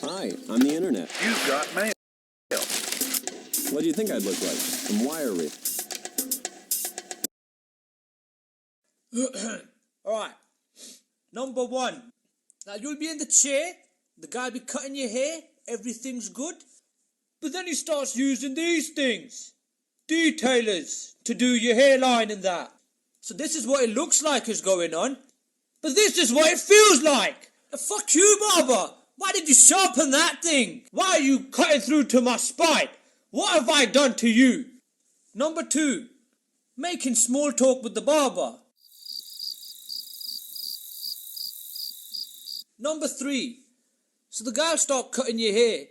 Hi, I'm the internet. You got mail. What do you think I'd look like? I'm wiry. Alright. Number 1. Now you'll be in the chair, the guy be cutting your hair, everything's good. But then he starts using these things. Detailers to do your hairline and that. So this is what it looks like is going on. But this is what it feels like. Fuck you, barber. Why did you sharpen that thing? Why are you cutting through to my spine? What have I done to you? Number 2. Making small talk with the barber. Number 3. So the guy will start cutting your hair.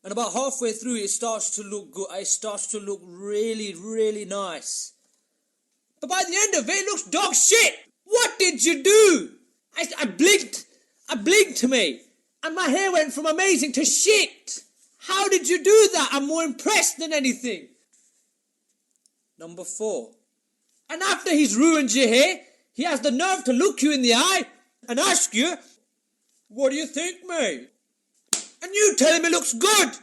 And about halfway through it starts to look good. It starts to look really, really nice. But by the end of it, it looks dog shit. What did you do? I blinked. I blinked to me. And my hair went from amazing to shit. How did you do that? I'm more impressed than anything. Number 4. And after he's ruined your hair, he has the nerve to look you in the eye and ask you, what do you think, mate? And you tell him it looks good.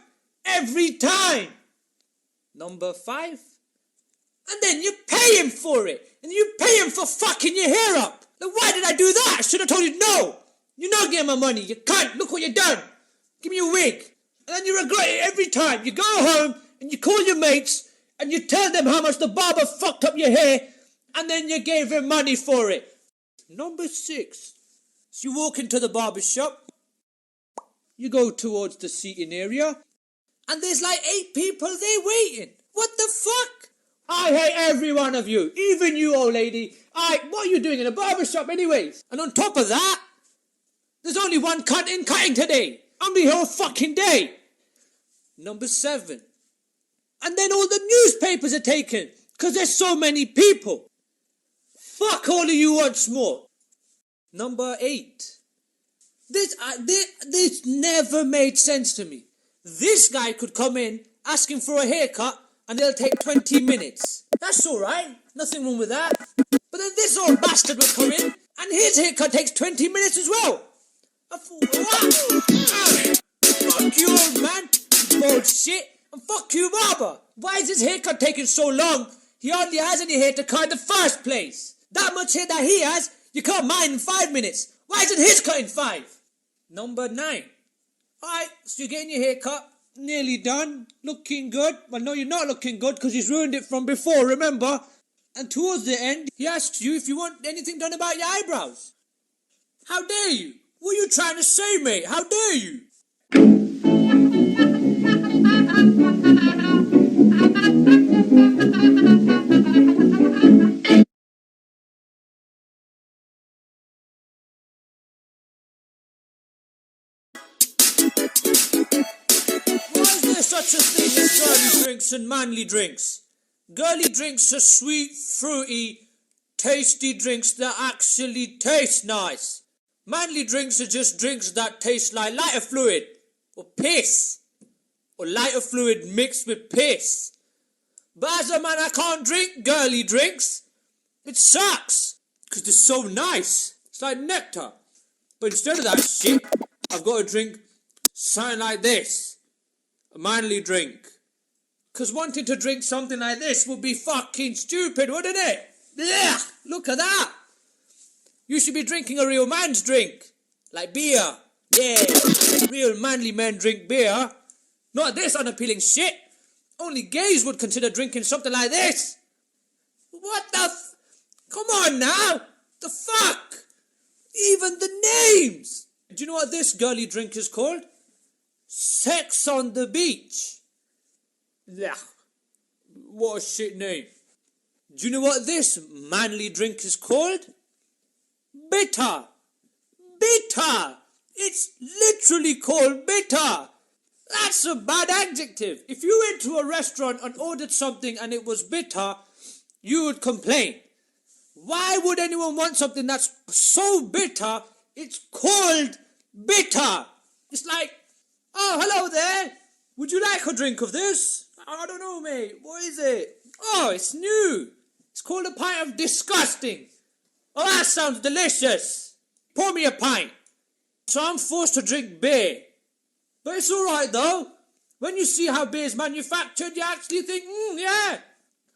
Every time. Number 5. And then you pay him for it. And you pay him for fucking your hair up. Like, why did I do that? I should have told you no. You're not getting my money. You can't. Look what you've done. Give me a wig. And then you regret it every time. You go home and you call your mates and you tell them how much the barber fucked up your hair and then you gave him money for it. Number 6. So you walk into the barber shop. You go towards the seating area and there's like 8 people there waiting. What the fuck? I hate every one of you. Even you, old lady. What are you doing in a barber shop anyways? And on top of that, there's only one cunt in cutting today. I'm the whole fucking day. Number 7. And then all the newspapers are taken because there's so many people. Fuck all of you once more. Number 8. This never made sense to me. This guy could come in asking for a haircut and it'll take 20 minutes. That's alright. Nothing wrong with that. But then this old bastard will come in and his haircut takes 20 minutes as well. Fuck you, old man. Bullshit. And fuck you, barber. Why is his haircut taking so long? He hardly has any hair to cut in the first place. That much hair that he has, you cut mine in 5 minutes. Why isn't his cut in 5? Number 9. Alright, so you're getting your hair cut. Nearly done. Looking good. Well, no, you're not looking good because he's ruined it from before, remember? And towards the end, he asks you if you want anything done about your eyebrows. How dare you? What are you trying to say, mate? How dare you? Why is there such a thing as girly drinks and manly drinks? Girly drinks are sweet, fruity, tasty drinks that actually taste nice. Manly drinks are just drinks that taste like lighter fluid, or piss, or lighter fluid mixed with piss. But as a man, I can't drink girly drinks. It sucks, because they're so nice. It's like nectar. But instead of that shit, I've got to drink something like this, a manly drink. Because wanting to drink something like this would be fucking stupid, wouldn't it? Blech, look at that. You should be drinking a real man's drink. Like beer. Yeah, real manly men drink beer. Not this unappealing shit. Only gays would consider drinking something like this. What the Come on now. The fuck? Even the names. Do you know what this girly drink is called? Sex on the beach. Yeah. What a shit name. Do you know what this manly drink is called? Bitter. Bitter. It's literally called bitter. That's a bad adjective. If you went to a restaurant and ordered something and it was bitter, you would complain. Why would anyone want something that's so bitter, it's called bitter? It's like, oh, hello there. Would you like a drink of this? I don't know, mate. What is it? Oh, it's new. It's called a pint of disgusting. Oh, that sounds delicious. Pour me a pint. So I'm forced to drink beer. But it's alright though. When you see how beer's manufactured, you actually think, yeah.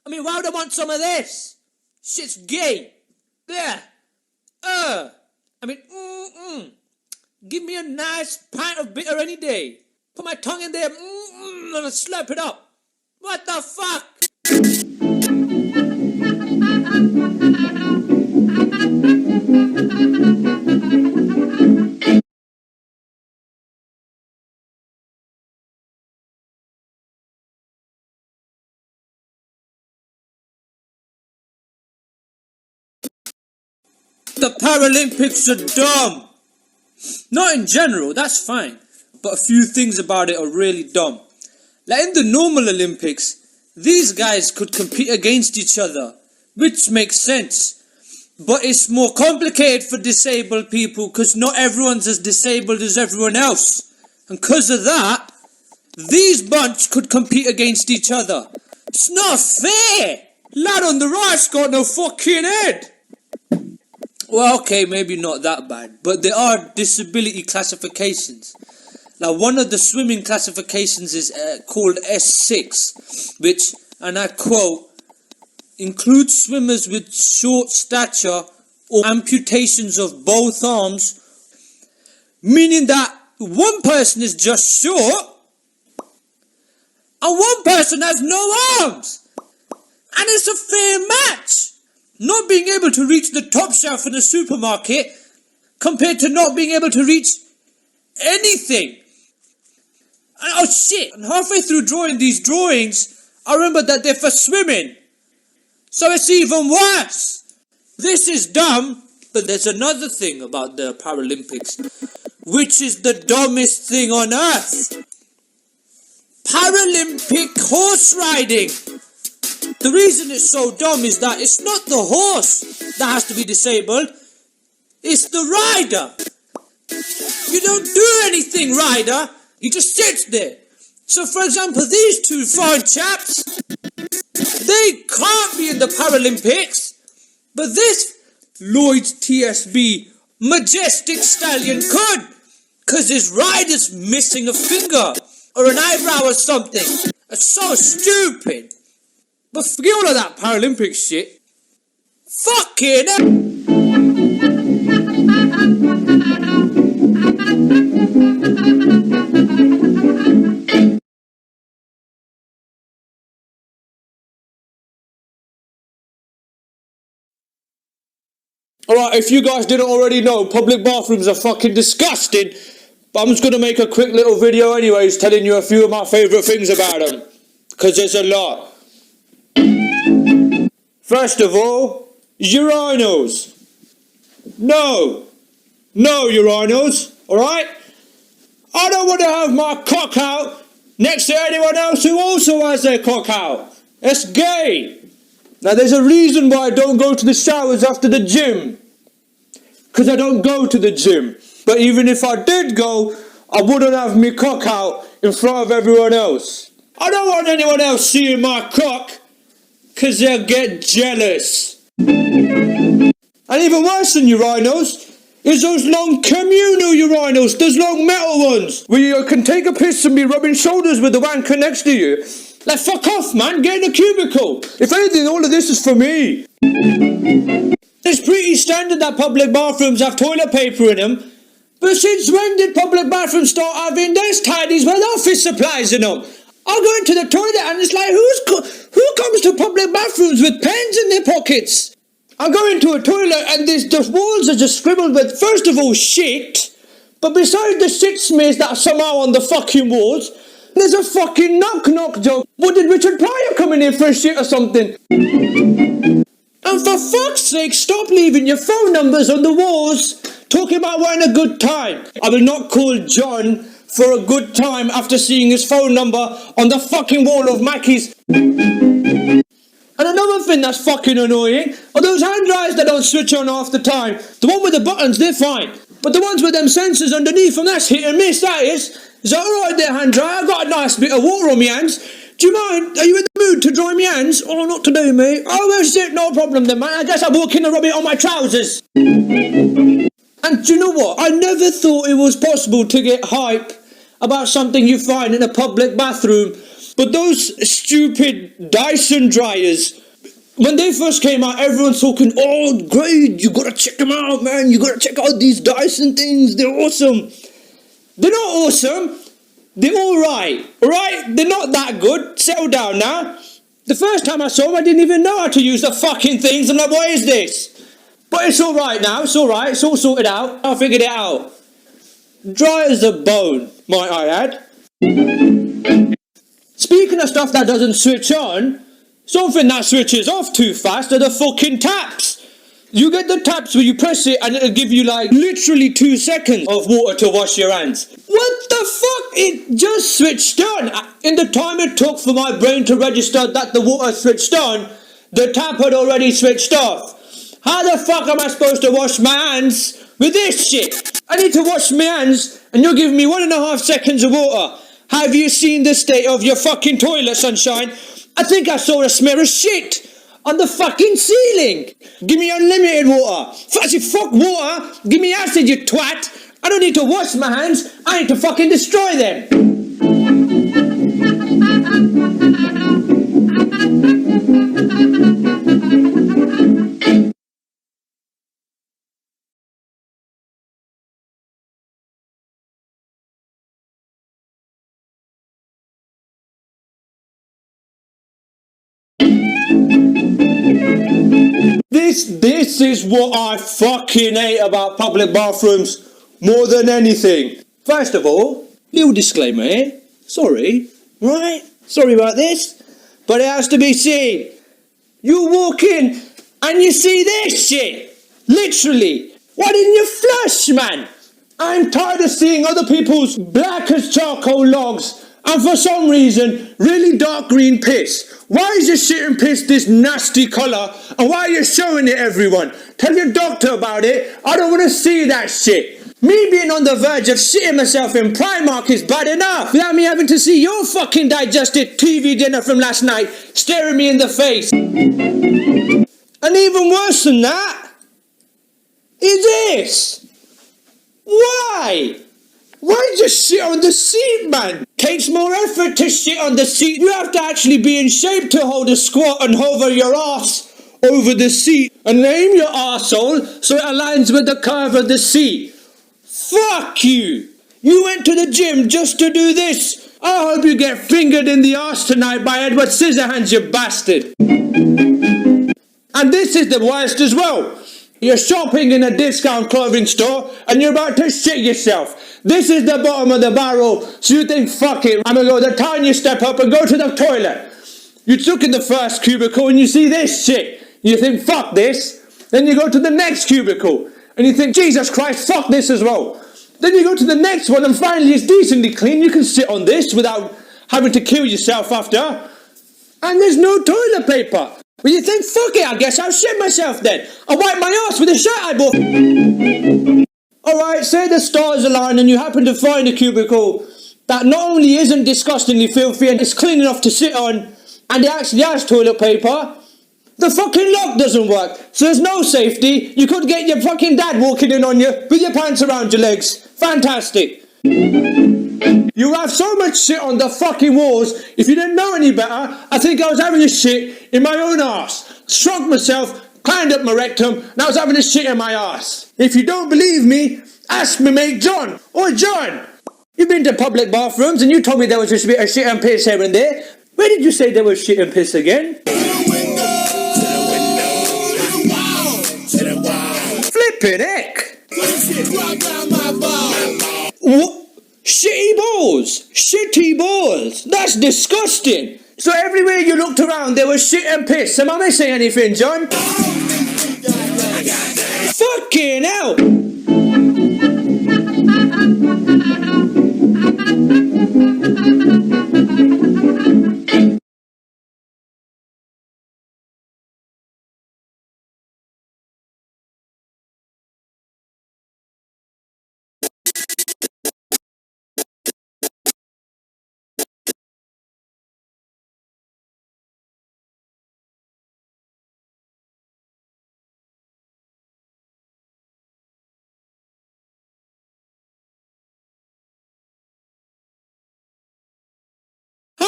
I mean, why would I want some of this? Shit's gay. There. I mean, Give me a nice pint of bitter any day. Put my tongue in there, and I'll slurp it up. What the fuck? The Paralympics are dumb. Not in general, that's fine. But a few things about it are really dumb. Like in the normal Olympics, these guys could compete against each other, which makes sense. But it's more complicated for disabled people because not everyone's as disabled as everyone else. And because of that, these bunch could compete against each other. It's not fair. Lad on the right's got no fucking head. Well, okay, maybe not that bad, but there are disability classifications. Now, one of the swimming classifications is called S6, which, and I quote, includes swimmers with short stature or amputations of both arms, meaning that one person is just short and one person has no arms. And it's a fair match. Not being able to reach the top shelf in a supermarket compared to not being able to reach anything. Oh shit, and halfway through drawing these drawings, I remember that they're for swimming. So it's even worse. This is dumb, but there's another thing about the Paralympics, which is the dumbest thing on earth. Paralympic horse riding. The reason it's so dumb is that it's not the horse that has to be disabled, it's the rider. You don't do anything, rider, you just sit there. So for example, these two fine chaps, they can't be in the Paralympics, but this Lloyd's TSB majestic stallion could, because his rider's missing a finger or an eyebrow or something. It's so stupid. But forget all of that Paralympic shit. Fucking hell. Alright, if you guys didn't already know, public bathrooms are fucking disgusting. But I'm just going to make a quick little video anyways, telling you a few of my favourite things about them. Because there's a lot. First of all, urinals. No urinals, alright? I don't want to have my cock out next to anyone else who also has their cock out. That's gay. Now there's a reason why I don't go to the showers after the gym. Because I don't go to the gym. But even if I did go, I wouldn't have my cock out in front of everyone else. I don't want anyone else seeing my cock, because they'll get jealous. And even worse than urinals is those long communal urinals, those long metal ones, where you can take a piss and be rubbing shoulders with the wanker next to you. Like, fuck off, man, get in a cubicle. If anything, all of this is for me. It's pretty standard that public bathrooms have toilet paper in them, but since when did public bathrooms start having desk tidies with office supplies in them? I go into the toilet and it's like, who comes to public bathrooms with pens in their pockets? I go into a toilet and the walls are just scribbled with, first of all, shit, but besides the shit smears that are somehow on the fucking walls, there's a fucking knock-knock joke. What, did Richard Pryor come in here for a shit or something? And for fuck's sake, stop leaving your phone numbers on the walls, talking about having a good time. I will not call John for a good time after seeing his phone number on the fucking wall of Mackey's. And another thing that's fucking annoying are those hand dryers that don't switch on half the time. The one with the buttons, they're fine. But the ones with them sensors underneath them, that's hit and miss, that is. Is that alright there, hand dryer? I got a nice bit of water on my hands. Do you mind? Are you in the mood to dry my hands? Oh, not today, mate. Oh, well, shit, no problem then, man. I guess I'll walk in and rub it on my trousers. And do you know what? I never thought it was possible to get hype about something you find in a public bathroom. But those stupid Dyson dryers, when they first came out, everyone's talking, oh, great, you gotta check them out, man. You gotta check out these Dyson things. They're awesome. They're not awesome. They're alright. Alright? They're not that good. Settle down now. The first time I saw them, I didn't even know how to use the fucking things. I'm like, what is this? But it's alright now. It's alright. It's all sorted out. I figured it out. Dry as a bone, might I add. Speaking of stuff that doesn't switch on, something that switches off too fast are the fucking taps. You get the taps where you press it and it'll give you like literally 2 seconds of water to wash your hands. What the fuck? It just switched on. In the time it took for my brain to register that the water switched on, the tap had already switched off. How the fuck am I supposed to wash my hands with this shit? I need to wash my hands and you're giving me 1.5 seconds of water. Have you seen the state of your fucking toilet, sunshine? I think I saw a smear of shit on the fucking ceiling. Give me unlimited water. Fuck water. Give me acid, you twat. I don't need to wash my hands. I need to fucking destroy them. This is what I fucking hate about public bathrooms more than anything. First of all, little disclaimer here. Sorry, right? Sorry about this, but it has to be seen. You walk in and you see this shit. Literally. Why didn't you flush, man? I'm tired of seeing other people's black as charcoal logs and for some reason, really dark green piss. Why is your shit and piss this nasty colour? And why are you showing it everyone? Tell your doctor about it. I don't want to see that shit. Me being on the verge of shitting myself in Primark is bad enough. Without me having to see your fucking digested TV dinner from last night staring me in the face. And even worse than that is this. Why? Why just shit on the seat, man? Takes more effort to shit on the seat. You have to actually be in shape to hold a squat and hover your ass over the seat and aim your arsehole so it aligns with the curve of the seat. Fuck you! You went to the gym just to do this. I hope you get fingered in the arse tonight by Edward Scissorhands, you bastard. And this is the worst as well. You're shopping in a discount clothing store and you're about to shit yourself. This is the bottom of the barrel, so you think, fuck it, I'm gonna go the time you step up and go to the toilet. You look in the first cubicle and you see this shit. You think, fuck this. Then you go to the next cubicle and you think, Jesus Christ, fuck this as well. Then you go to the next one and finally it's decently clean. You can sit on this without having to kill yourself after. And there's no toilet paper. Well, you think, fuck it, I guess I'll shit myself then. I'll wipe my ass with a shirt I bought. Alright, say the stars align and you happen to find a cubicle that not only isn't disgustingly filthy and it's clean enough to sit on, and it actually has toilet paper. The fucking lock doesn't work, so there's no safety. You could get your fucking dad walking in on you with your pants around your legs. Fantastic. You have so much shit on the fucking walls. If you didn't know any better, I think I was having a shit in my own arse. Shrunk myself, climbed up my rectum, and I was having a shit in my arse. If you don't believe me, ask me mate John. Oi John, you've been to public bathrooms and you told me there was just a bit of shit and piss here and there. Where did you say there was shit and piss again? Flippin' heck! What? Shitty balls! Shitty balls! That's disgusting! So everywhere you looked around there was shit and piss. Am I missing anything, John? Fucking hell!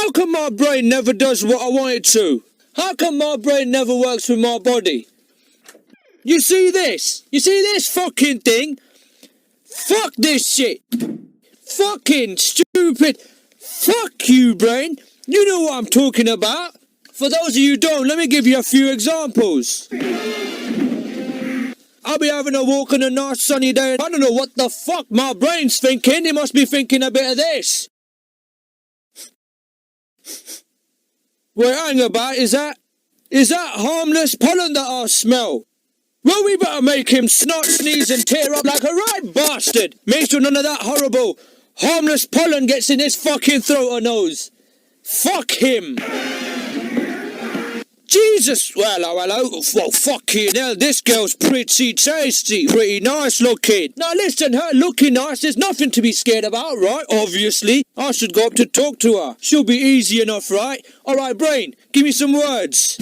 How come my brain never does what I want it to? How come my brain never works with my body? You see this? You see this fucking thing? Fuck this shit. Fucking stupid. Fuck you, brain. You know what I'm talking about. For those of you who don't, let me give you a few examples. I'll be having a walk on a nice sunny day. I don't know what the fuck my brain's thinking. It must be thinking a bit of this. Wait, hang about, is that harmless pollen that I smell? Well, we better make him snot, sneeze and tear up like a right bastard. Make sure none of that horrible, harmless pollen gets in his fucking throat or nose. Fuck him. Jesus, well, fucking hell, this girl's pretty tasty, pretty nice looking. Now listen, her looking nice, there's nothing to be scared about, right? Obviously. I should go up to talk to her. She'll be easy enough, right? Alright, brain, give me some words.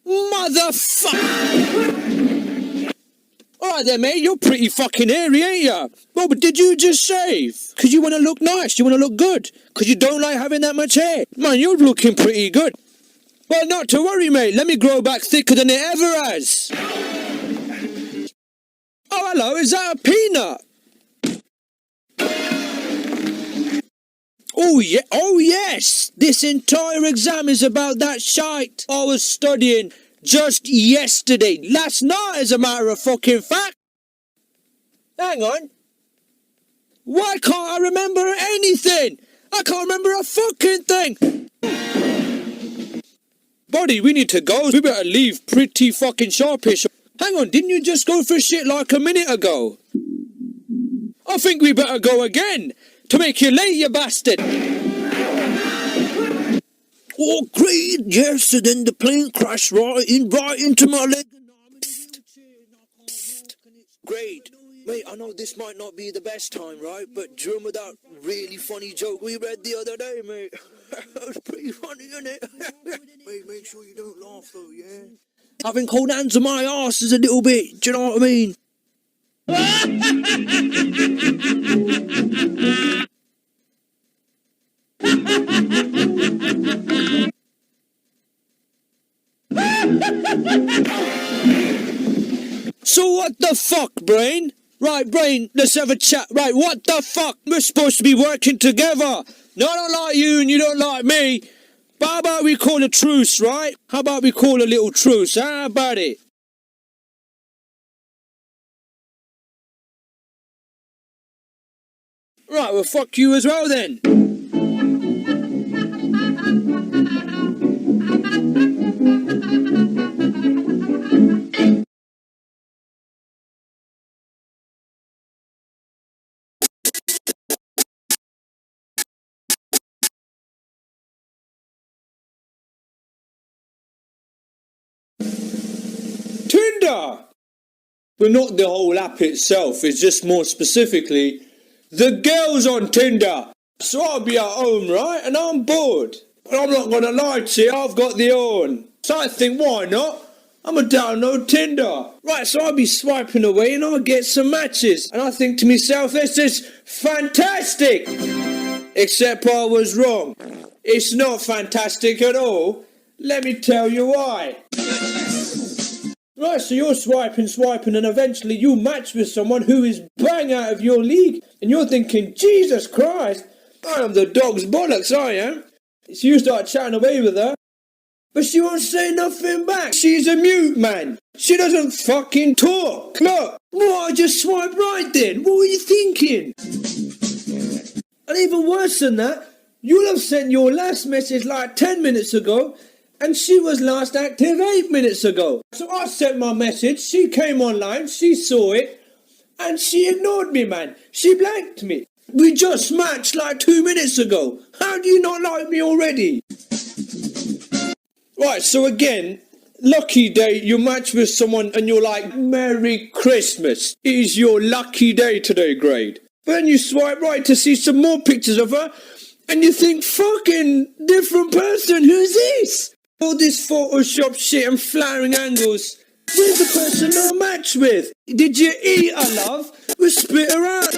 Motherfucker! Alright then, mate, you're pretty fucking hairy, ain't ya? Well, but did you just shave? Because you want to look nice, you want to look good. Because you don't like having that much hair. Man, you're looking pretty good. Well, not to worry, mate. Let me grow back thicker than it ever has. Oh, hello, is that a peanut? Oh, yeah. Oh, yes. This entire exam is about that shite I was studying just yesterday. Last night, as a matter of fucking fact. Hang on. Why can't I remember anything? I can't remember a fucking thing. Buddy, we need to go. We better leave pretty fucking sharpish. Hang on, didn't you just go for shit like a minute ago? I think we better go again. To make you late, you bastard. Oh, great. Yes, and then the plane crashed right into my leg. Great. Mate, I know this might not be the best time, right? But do you remember that really funny joke we read the other day, mate? That was pretty funny, isn't it? Mate, make sure you don't laugh, though, yeah? Having cold hands on my arse is a little bit, do you know what I mean? So what the fuck, brain? Right, brain, let's have a chat. Right, what the fuck? We're supposed to be working together. No, I don't like you and you don't like me. But how about we call a truce, right? How about we call a little truce? How about it? Right, well, fuck you as well then. Tinder! But not the whole app itself, it's just more specifically the girls on Tinder. So I'll be at home, right, and I'm bored. And I'm not gonna lie to you, I've got the on. So I think, why not? I'ma download Tinder. Right, so I'll be swiping away and I'll get some matches. And I think to myself, this is fantastic! Except I was wrong. It's not fantastic at all. Let me tell you why. Right, so you're swiping, and eventually you match with someone who is bang out of your league. And you're thinking, Jesus Christ, I am the dog's bollocks, I am. So you start chatting away with her, but she won't say nothing back. She's a mute, man. She doesn't fucking talk. Look, what, I just swiped right then. What were you thinking? And even worse than that, you'll have sent your last message like 10 minutes ago, and she was last active 8 minutes ago. So I sent my message, she came online, she saw it, and she ignored me, man. She blanked me. We just matched like 2 minutes ago. How do you not like me already? Right, so again, lucky day, you match with someone and you're like, Merry Christmas. It is your lucky day today, grade. Then you swipe right to see some more pictures of her, and you think, fucking different person, who's this? All this Photoshop shit and flattering angles. Where's the person I matched with? Did you eat her, love? We spit her out.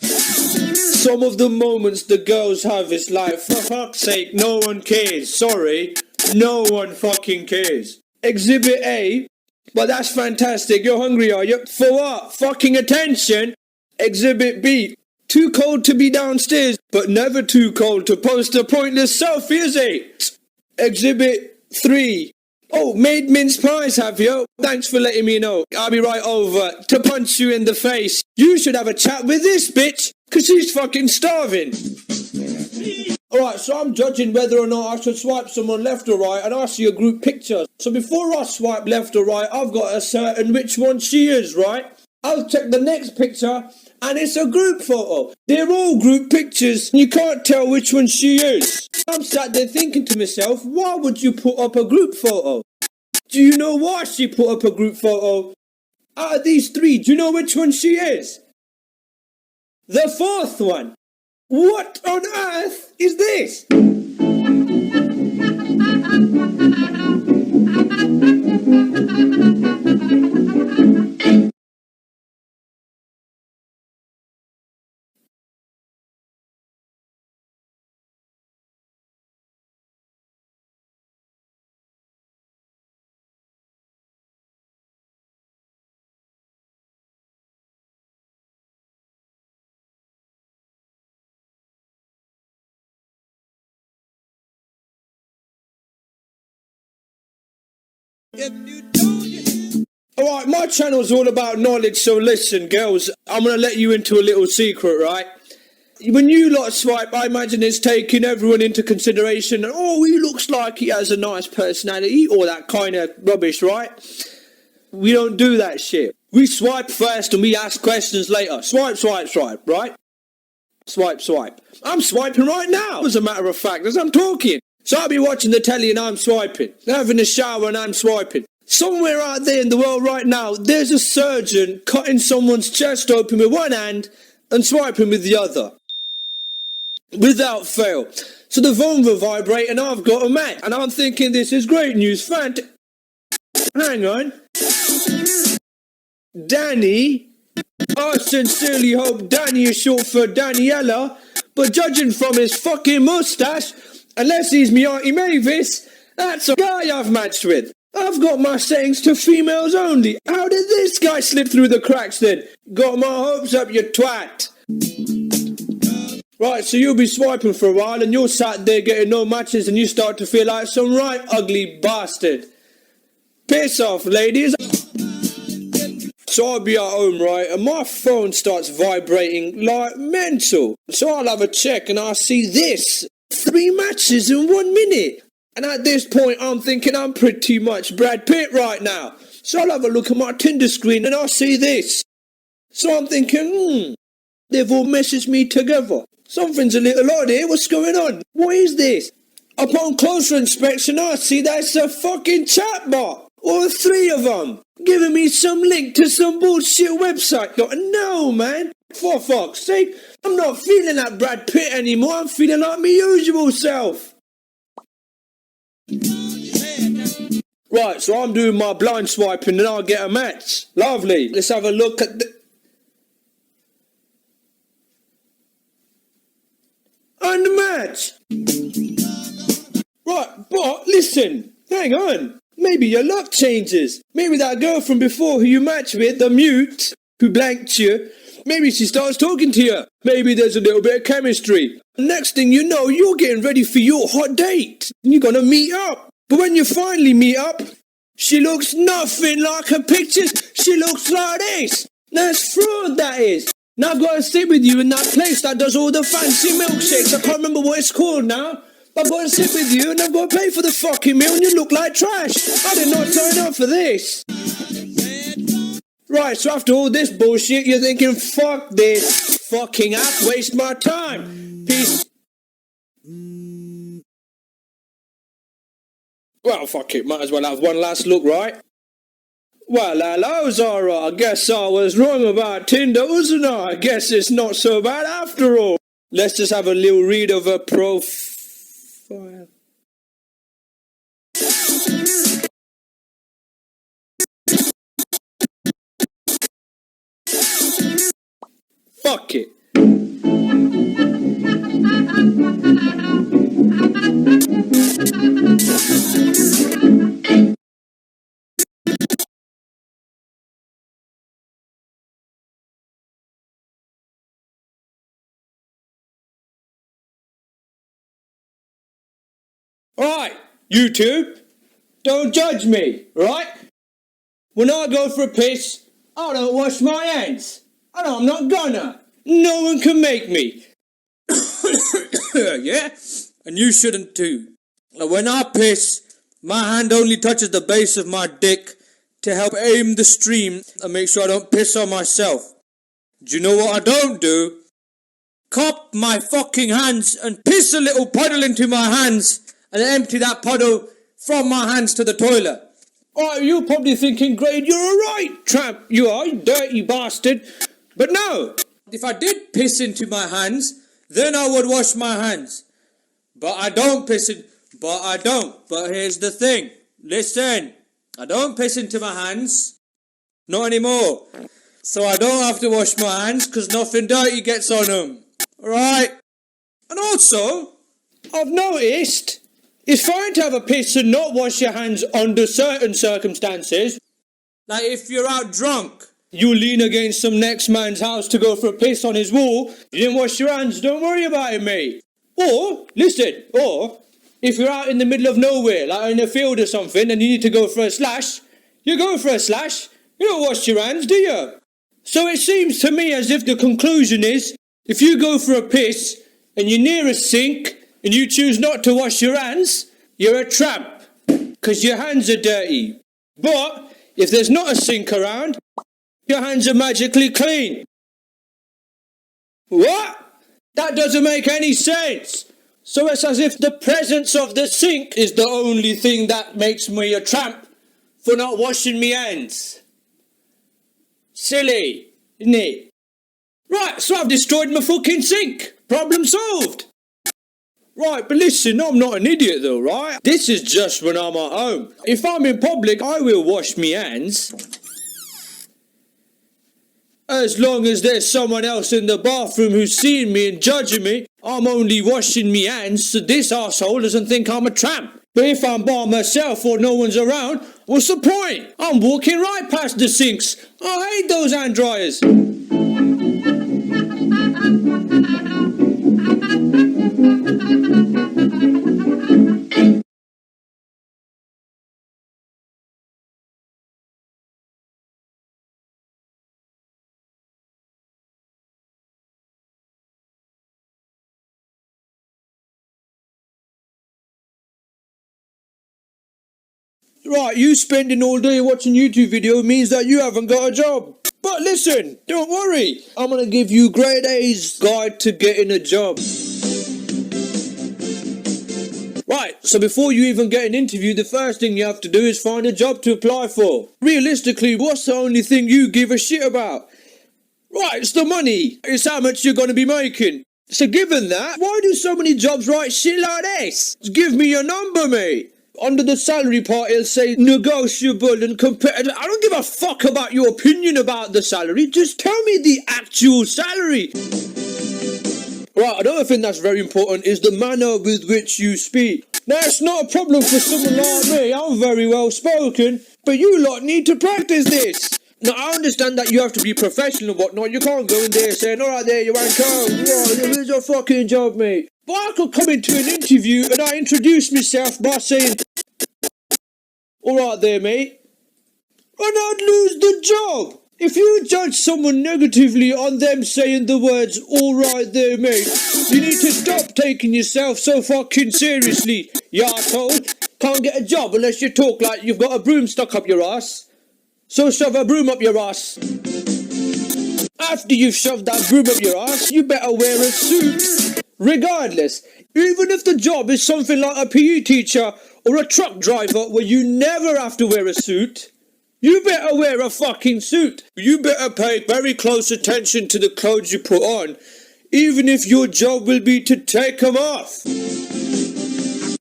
Some of the moments the girls have is like, for fuck's sake, no one cares. Sorry, no one fucking cares. Exhibit A, but that's fantastic. You're hungry, are you? For what? Fucking attention. Exhibit B, too cold to be downstairs, but never too cold to post a pointless selfie, is it? Exhibit 3, oh, made mince pies, have you? Thanks for letting me know. I'll be right over to punch you in the face. You should have a chat with this bitch, because she's fucking starving. Alright, so I'm judging whether or not I should swipe someone left or right, and I see a group picture. So before I swipe left or right, I've got to ascertain which one she is, right? I'll check the next picture, and it's a group photo. They're all group pictures, and you can't tell which one she is. I'm sat there thinking to myself, why would you put up a group photo? Do you know why she put up a group photo? Out of these three, do you know which one she is? The fourth one. What on earth is this? Alright, my channel's all about knowledge, so listen, girls, I'm gonna let you into a little secret, right? When you lot swipe, I imagine it's taking everyone into consideration. Oh, he looks like he has a nice personality, all that kind of rubbish, right? We don't do that shit. We swipe first and we ask questions later. Swipe, swipe, swipe, right? Swipe, swipe. I'm swiping right now, as a matter of fact, as I'm talking. So I'll be watching the telly and I'm swiping. Having a shower and I'm swiping. Somewhere out there in the world right now, there's a surgeon cutting someone's chest open with one hand and swiping with the other. Without fail. So the phone will vibrate and I've got a match. And I'm thinking this is great news. Hang on. Danny. I sincerely hope Danny is short for Daniela. But judging from his fucking moustache, unless he's me Auntie Mavis, that's a guy I've matched with. I've got my settings to females only. How did this guy slip through the cracks then? Got my hopes up, you twat. Right, so you'll be swiping for a while and you're sat there getting no matches and you start to feel like some right ugly bastard. Piss off, ladies. So I'll be at home, right, and my phone starts vibrating like mental. So I'll have a check and I'll see this. 3 matches in 1 minute. And at this point, I'm thinking I'm pretty much Brad Pitt right now. So I'll have a look at my Tinder screen and I'll see this. So I'm thinking, they've all messaged me together. Something's a little odd here. What's going on? What is this? Upon closer inspection, I see that's a fucking chatbot. All 3 of them. Giving me some link to some bullshit website. No, man. For fuck's sake. I'm not feeling like Brad Pitt anymore. I'm feeling like my usual self. Right, so I'm doing my blind swiping and I'll get a match. Lovely. Let's have a look at the... Unmatch. Right, but listen. Hang on. Maybe your luck changes. Maybe that girl from before who you matched with, the mute, who blanked you, maybe she starts talking to you. Maybe there's a little bit of chemistry. Next thing you know, you're getting ready for your hot date. And you're gonna meet up. But when you finally meet up, she looks nothing like her pictures. She looks like this. That's fraud, that is. Now I've got to sit with you in that place that does all the fancy milkshakes. I can't remember what it's called now. I've got to sit with you and I've got to pay for the fucking meal and you look like trash. I did not sign up for this. Right, so after all this bullshit, you're thinking, fuck this fucking app, waste my time. Peace. Well, fuck it, might as well have one last look, right? Well, hello, Zara. I guess I was wrong about Tinder, wasn't I? I guess it's not so bad after all. Let's just have a little read of her profile. Fuck it. Alright, YouTube, don't judge me, right? When I go for a piss, I don't wash my hands. I know I'm not gonna. No one can make me. Yeah? And you shouldn't too. When I piss, my hand only touches the base of my dick to help aim the stream and make sure I don't piss on myself. Do you know what I don't do? Cup my fucking hands and piss a little puddle into my hands and empty that puddle from my hands to the toilet. Oh, you're probably thinking, Grade, you're a right tramp, you are, you dirty bastard. But no. If I did piss into my hands, then I would wash my hands. But I don't piss in... But I don't. But here's the thing. Listen. I don't piss into my hands. Not anymore. So I don't have to wash my hands because nothing dirty gets on them. Alright? And also, I've noticed it's fine to have a piss and not wash your hands under certain circumstances. like if you're out drunk. You lean against some next man's house to go for a piss on his wall. You didn't wash your hands, don't worry about it, mate. Or, listen, if you're out in the middle of nowhere, like in a field or something, and you need to go for a slash, you go for a slash. You don't wash your hands, do you? So it seems to me as if the conclusion is, if you go for a piss, and you're near a sink, and you choose not to wash your hands, you're a tramp. Because your hands are dirty. But, if there's not a sink around, your hands are magically clean. What? That doesn't make any sense. So it's as if the presence of the sink is the only thing that makes me a tramp for not washing me hands. Silly, isn't it? Right, so I've destroyed my fucking sink. Problem solved. Right, but listen, I'm not an idiot though, right? This is just when I'm at home. If I'm in public, I will wash me hands. As long as there's someone else in the bathroom who's seeing me and judging me, I'm only washing me hands so this arsehole doesn't think I'm a tramp. But if I'm by myself or no one's around, what's the point? I'm walking right past the sinks. I hate those hand dryers. Right, you spending all day watching YouTube video means that you haven't got a job. But listen, don't worry. I'm going to give you grade A's guide to getting a job. Right, so before you even get an interview, the first thing you have to do is find a job to apply for. Realistically, what's the only thing you give a shit about? Right, it's the money. It's how much you're going to be making. So given that, why do so many jobs write shit like this? Give me your number, mate. Under the salary part, it'll say negotiable and competitive. I don't give a fuck about your opinion about the salary. Just tell me the actual salary. Right, another thing that's very important is the manner with which you speak. Now, it's not a problem for someone like me. I'm very well spoken, but you lot need to practice this. Now, I understand that you have to be professional and whatnot. You can't go in there saying, alright there, you ain't come. Here's your fucking job, mate. But I could come into an interview and I introduce myself by saying, alright there, mate. And I'd lose the job. If you judge someone negatively on them saying the words, alright there, mate, you need to stop taking yourself so fucking seriously, you arsehole. Can't get a job unless you talk like you've got a broom stuck up your ass. So shove a broom up your ass. After you've shoved that broom up your ass, you better wear a suit. Regardless, even if the job is something like a PE teacher or a truck driver where you never have to wear a suit, you better wear a fucking suit. You better pay very close attention to the clothes you put on, even if your job will be to take them off.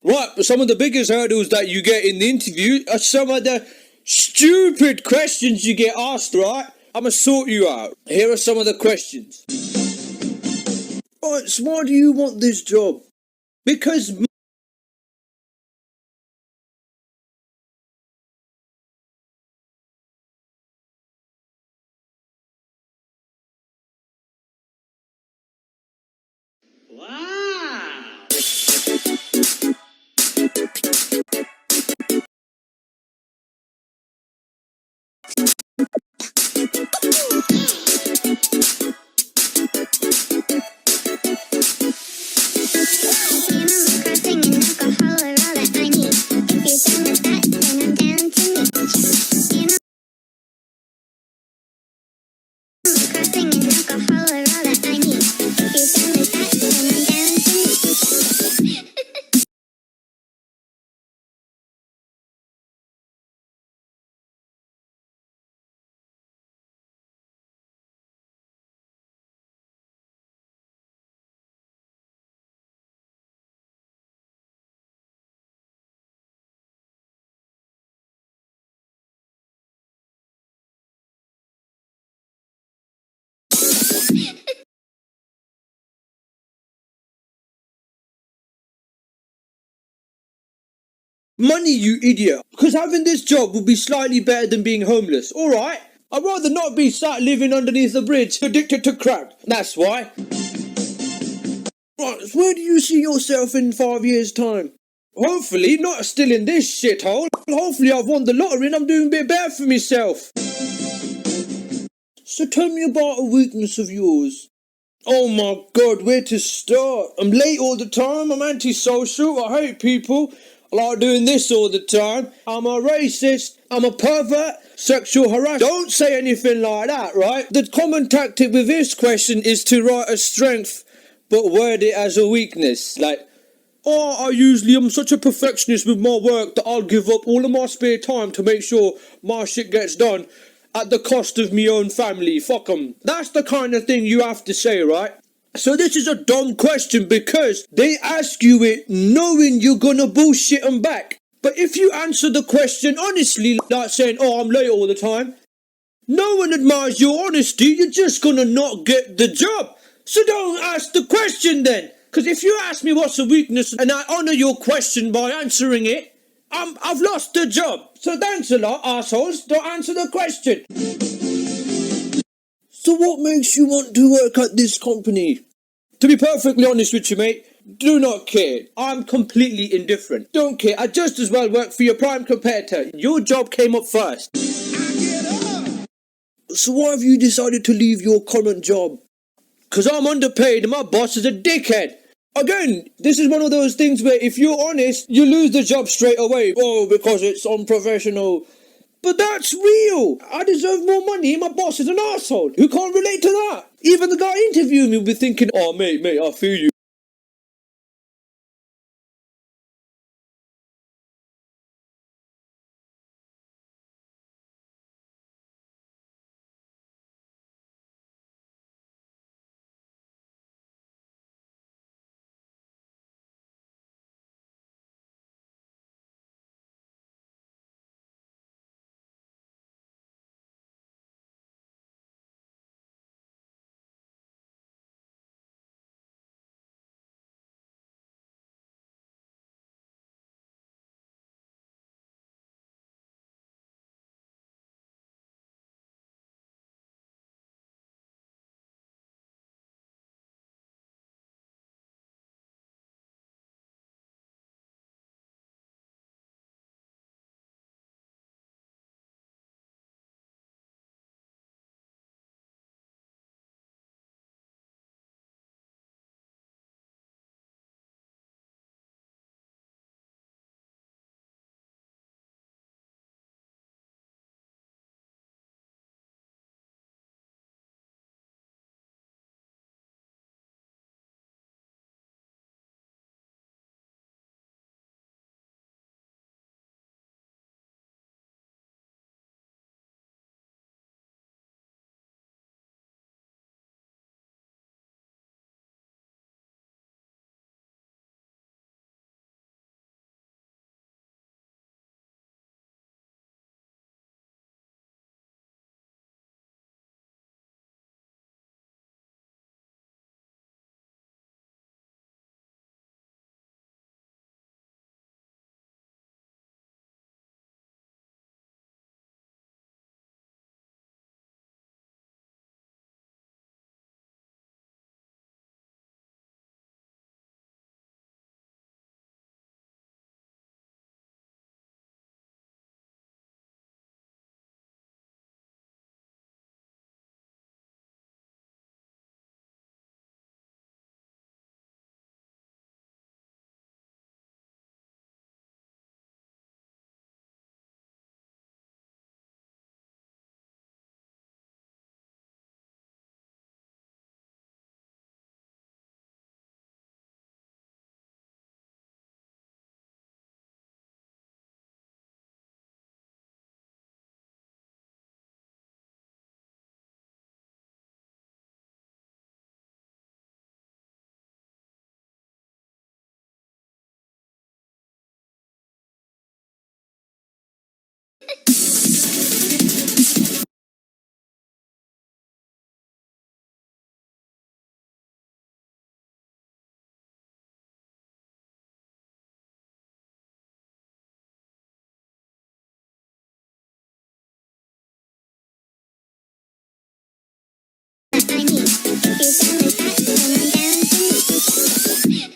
Right, but some of the biggest hurdles that you get in the interview are some of the stupid questions you get asked, right? I'ma sort you out. Here are some of the questions. Right, so why do you want this job? Because Wow! money, you idiot. Because having this job would be slightly better than being homeless. Alright? I'd rather not be sat living underneath a bridge, addicted to crack. That's why. Right, so where do you see yourself in 5 years' time? Hopefully not still in this shithole. Hopefully I've won the lottery and I'm doing a bit better for myself. So tell me about a weakness of yours. Oh my god, where to start? I'm late all the time, I'm antisocial, I hate people, I like doing this all the time, I'm a racist, I'm a pervert, sexual harasser. Don't say anything like that, right? The common tactic with this question is to write a strength, but word it as a weakness. Like, oh, I'm such a perfectionist with my work that I'll give up all of my spare time to make sure my shit gets done at the cost of me own family. Fuck 'em. That's the kind of thing you have to say, right? So this is a dumb question because they ask you it knowing you're gonna bullshit 'em back. But if you answer the question honestly, like saying, oh, I'm late all the time, no one admires your honesty, you're just gonna not get the job. So don't ask the question then. Because if you ask me what's a weakness and I honour your question by answering it, I've lost the job. So thanks a lot, assholes. Don't answer the question. So what makes you want to work at this company? To be perfectly honest with you, mate, do not care. I'm completely indifferent. Don't care. I'd just as well work for your prime competitor. Your job came up first. So why have you decided to leave your current job? Because I'm underpaid and my boss is a dickhead. Again, this is one of those things where if you're honest, you lose the job straight away. Oh, because it's unprofessional. But that's real. I deserve more money and my boss is an arsehole. Who can't relate to that? Even the guy interviewing me will be thinking, oh, mate, I feel you. I mean, if you sound like that, then I'm down to meet you.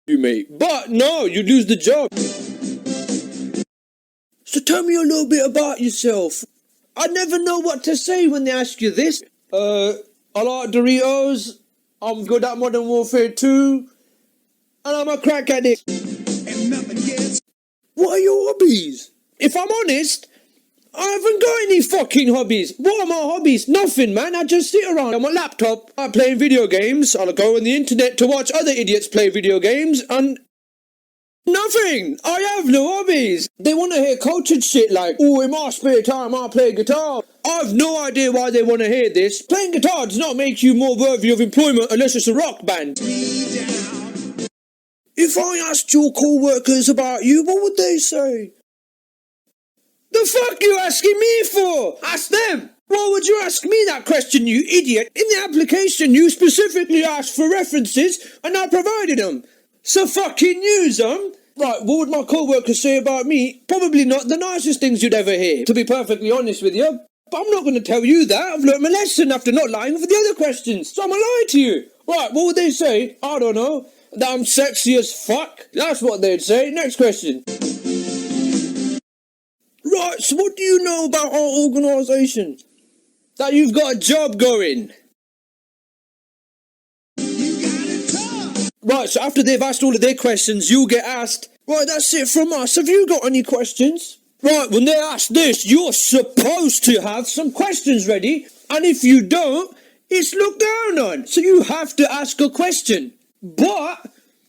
You mate. But no, you lose the job. So tell me a little bit about yourself. I never know what to say when they ask you this. I like Doritos. I'm good at Modern Warfare 2. And I'm a crack addict. What are your hobbies? If I'm honest, I haven't got any fucking hobbies. What are my hobbies? Nothing, man. I just sit around on my laptop. I play video games. I'll go on the internet to watch other idiots play video games. And nothing. I have no hobbies. They want to hear cultured shit like, oh, in my spare time I play guitar. I've no idea why they want to hear this. Playing guitar does not make you more worthy of employment unless it's a rock band. If I asked your co-workers about you, what would they say? The fuck you asking me for? Ask them. Why would you ask me that question, you idiot? In the application, you specifically asked for references, and I provided them. So fucking use them. Right, what would my co-workers say about me? Probably not the nicest things you'd ever hear, to be perfectly honest with you. But I'm not going to tell you that. I've learnt my lesson after not lying for the other questions. So I'm going to lie to you. Right, what would they say? I don't know. That I'm sexy as fuck. That's what they'd say. Next question. Right, so what do you know about our organisation? That you've got a job going. Right, so after they've asked all of their questions, you'll get asked, right, that's it from us. Have you got any questions? Right, when they ask this, you're supposed to have some questions ready. And if you don't, it's looked down on. So you have to ask a question. But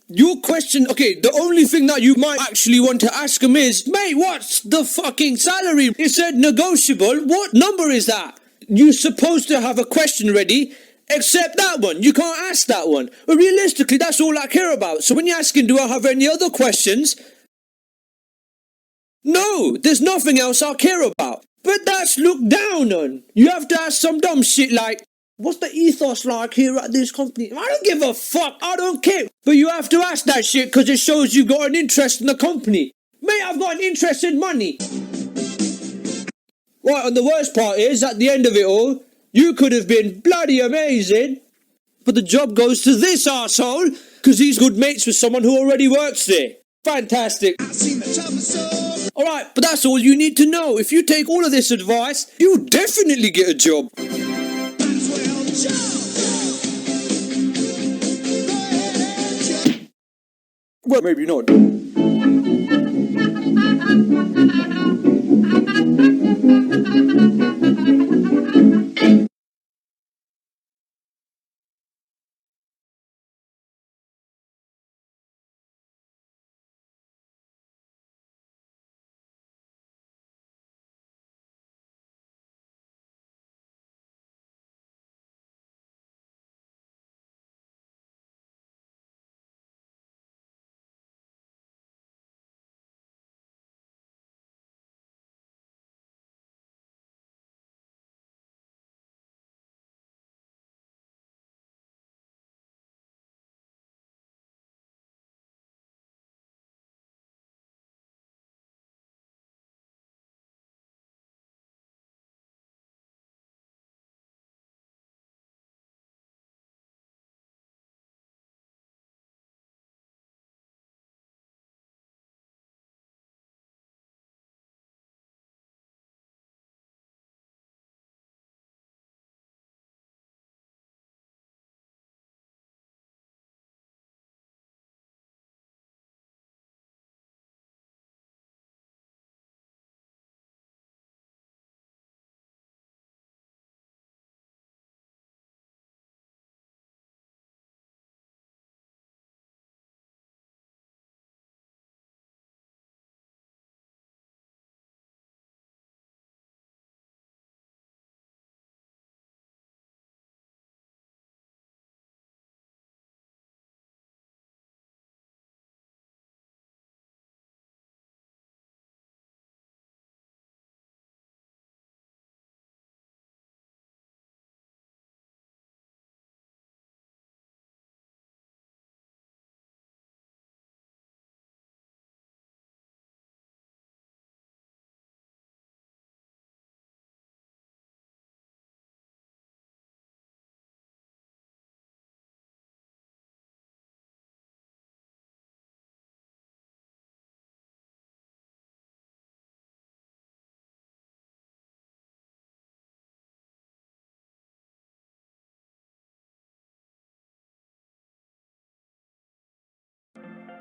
your question, okay, the only thing that you might actually want to ask them is, mate, what's the fucking salary? It said negotiable. What number is that? You're supposed to have a question ready, except that one. You can't ask that one. But realistically, that's all I care about. So when you're asking, do I have any other questions? No, there's nothing else I care about. But that's looked down on. You have to ask some dumb shit like, what's the ethos like here at this company? I don't give a fuck. I don't care. But you have to ask that shit because it shows you've got an interest in the company. Mate, I've got an interest in money. Right, and the worst part is, at the end of it all, you could have been bloody amazing, but the job goes to this arsehole because he's good mates with someone who already works there. Fantastic. Alright, but that's all you need to know. If you take all of this advice, you'll definitely get a job. Well, maybe not.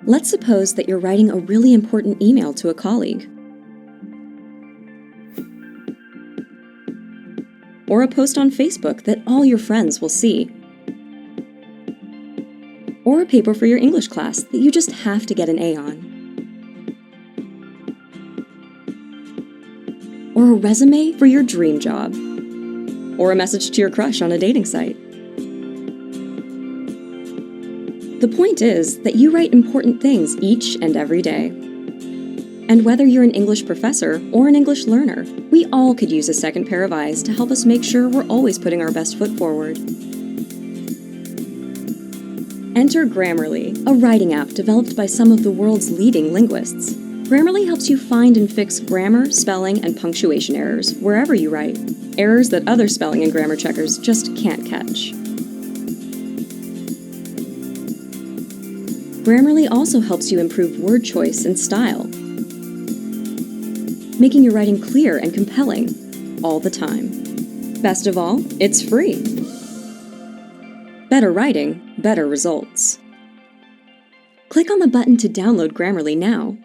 Let's suppose that you're writing a really important email to a colleague, or a post on Facebook that all your friends will see, or a paper for your English class that you just have to get an A on, or a resume for your dream job, or a message to your crush on a dating site. The point is that you write important things each and every day. And whether you're an English professor or an English learner, we all could use a second pair of eyes to help us make sure we're always putting our best foot forward. Enter Grammarly, a writing app developed by some of the world's leading linguists. Grammarly helps you find and fix grammar, spelling, and punctuation errors wherever you write. Errors that other spelling and grammar checkers just can't catch. Grammarly also helps you improve word choice and style, making your writing clear and compelling all the time. Best of all, it's free. Better writing, better results. Click on the button to download Grammarly now.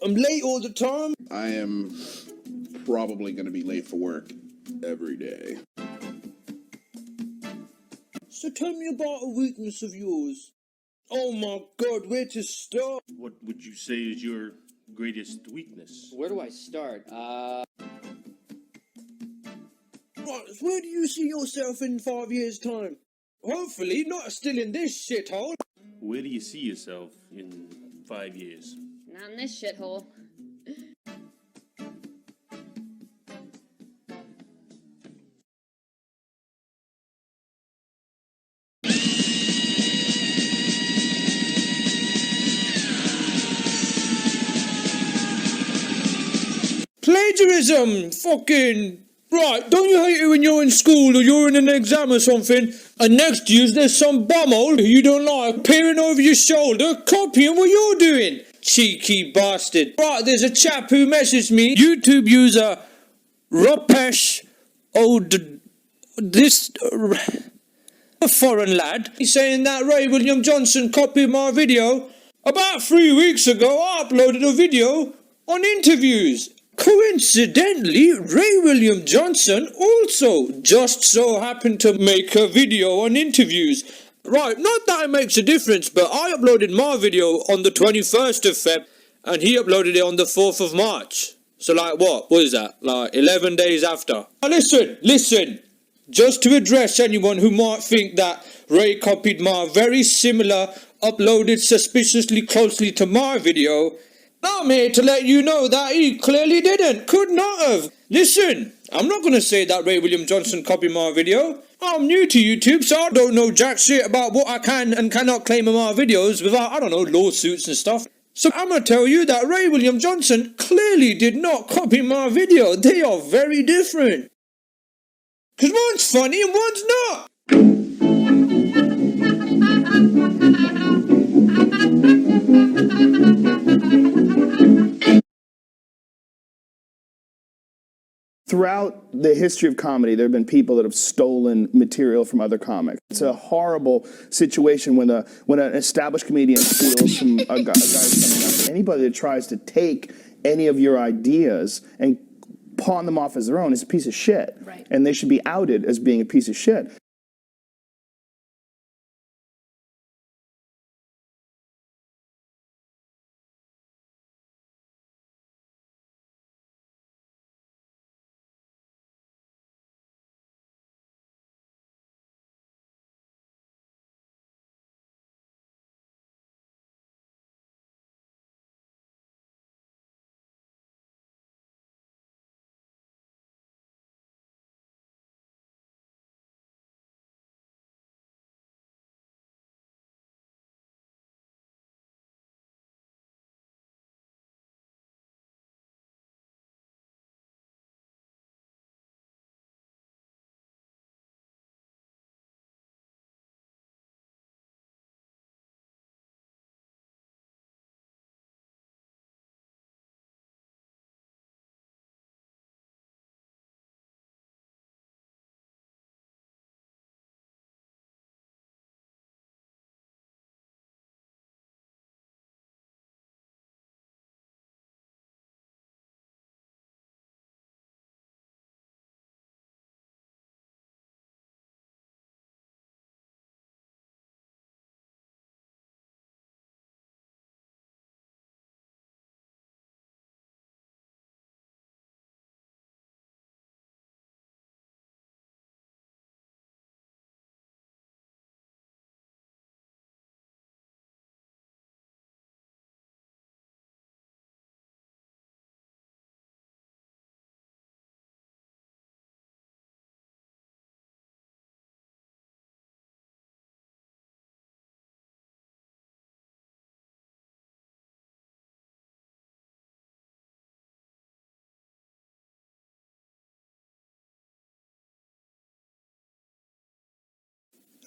I'm late all the time. I am probably going to be late for work every day. So tell me about a weakness of yours. Oh my god, where to start? What would you say is your greatest weakness? Where do I start? Right, so where do you see yourself in 5 years' time? Hopefully not still in this shithole. Where do you see yourself in 5 years? Not in this shithole. Plagiarism! Fucking... Right, don't you hate it when you're in school or you're in an exam or something, and next to you there's some bumhole who you don't like peering over your shoulder, copying what you're doing? Cheeky bastard. Right, there's a chap who messaged me, YouTube user Rupesh a foreign lad. He's saying that Ray William Johnson copied my video. About 3 weeks ago, I uploaded a video on interviews. Coincidentally, Ray William Johnson also just so happened to make a video on interviews. Right, not that it makes a difference, but I uploaded my video on the 21st of Feb, and he uploaded it on the 4th of March. So like what is that? Like 11 days after. Now listen. Just to address anyone who might think that Ray copied my very similar, uploaded suspiciously closely to my video, I'm here to let you know that he clearly didn't, could not have. Listen, I'm not going to say that Ray William Johnson copied my video. I'm new to YouTube, so I don't know jack shit about what I can and cannot claim in my videos without, I don't know, lawsuits and stuff. So I'm going to tell you that Ray William Johnson clearly did not copy my video. They are very different. Because one's funny and one's not. Throughout the history of comedy, there have been people that have stolen material from other comics. It's a horrible situation when an established comedian steals from a guy's coming up. Anybody that tries to take any of your ideas and pawn them off as their own is a piece of shit. Right. And they should be outed as being a piece of shit.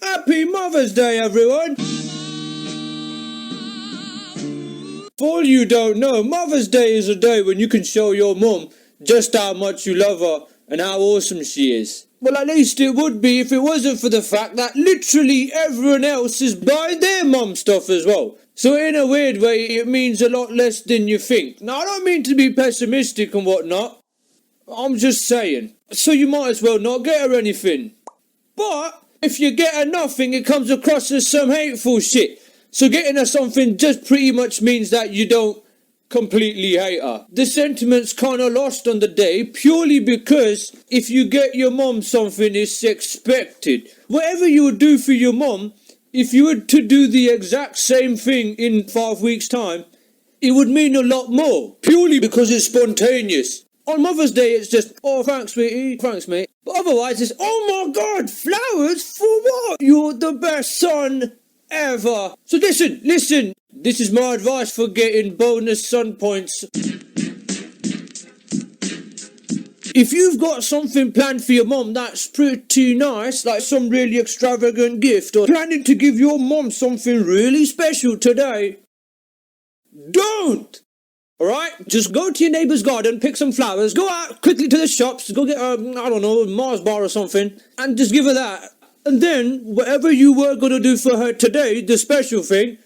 Happy Mother's Day, everyone! For all you don't know, Mother's Day is a day when you can show your mum just how much you love her and how awesome she is. Well, at least it would be if it wasn't for the fact that literally everyone else is buying their mum stuff as well. So in a weird way, it means a lot less than you think. Now, I don't mean to be pessimistic and whatnot. I'm just saying. So you might as well not get her anything. But if you get her nothing, it comes across as some hateful shit. So getting her something just pretty much means that you don't completely hate her. The sentiment's kind of lost on the day purely because if you get your mum something, it's expected. Whatever you would do for your mum, if you were to do the exact same thing in 5 weeks' time, it would mean a lot more, purely because it's spontaneous. On Mother's Day, it's just, oh, thanks, sweetie, thanks, mate. But otherwise, it's, oh my God, flowers for what? You're the best son ever. So listen, this is my advice for getting bonus son points. If you've got something planned for your mom that's pretty nice, like some really extravagant gift, or planning to give your mom something really special today, don't! Alright? Just go to your neighbour's garden, pick some flowers, go out quickly to the shops, go get I don't know, a Mars bar or something, and just give her that. And then, whatever you were going to do for her today, the special thing,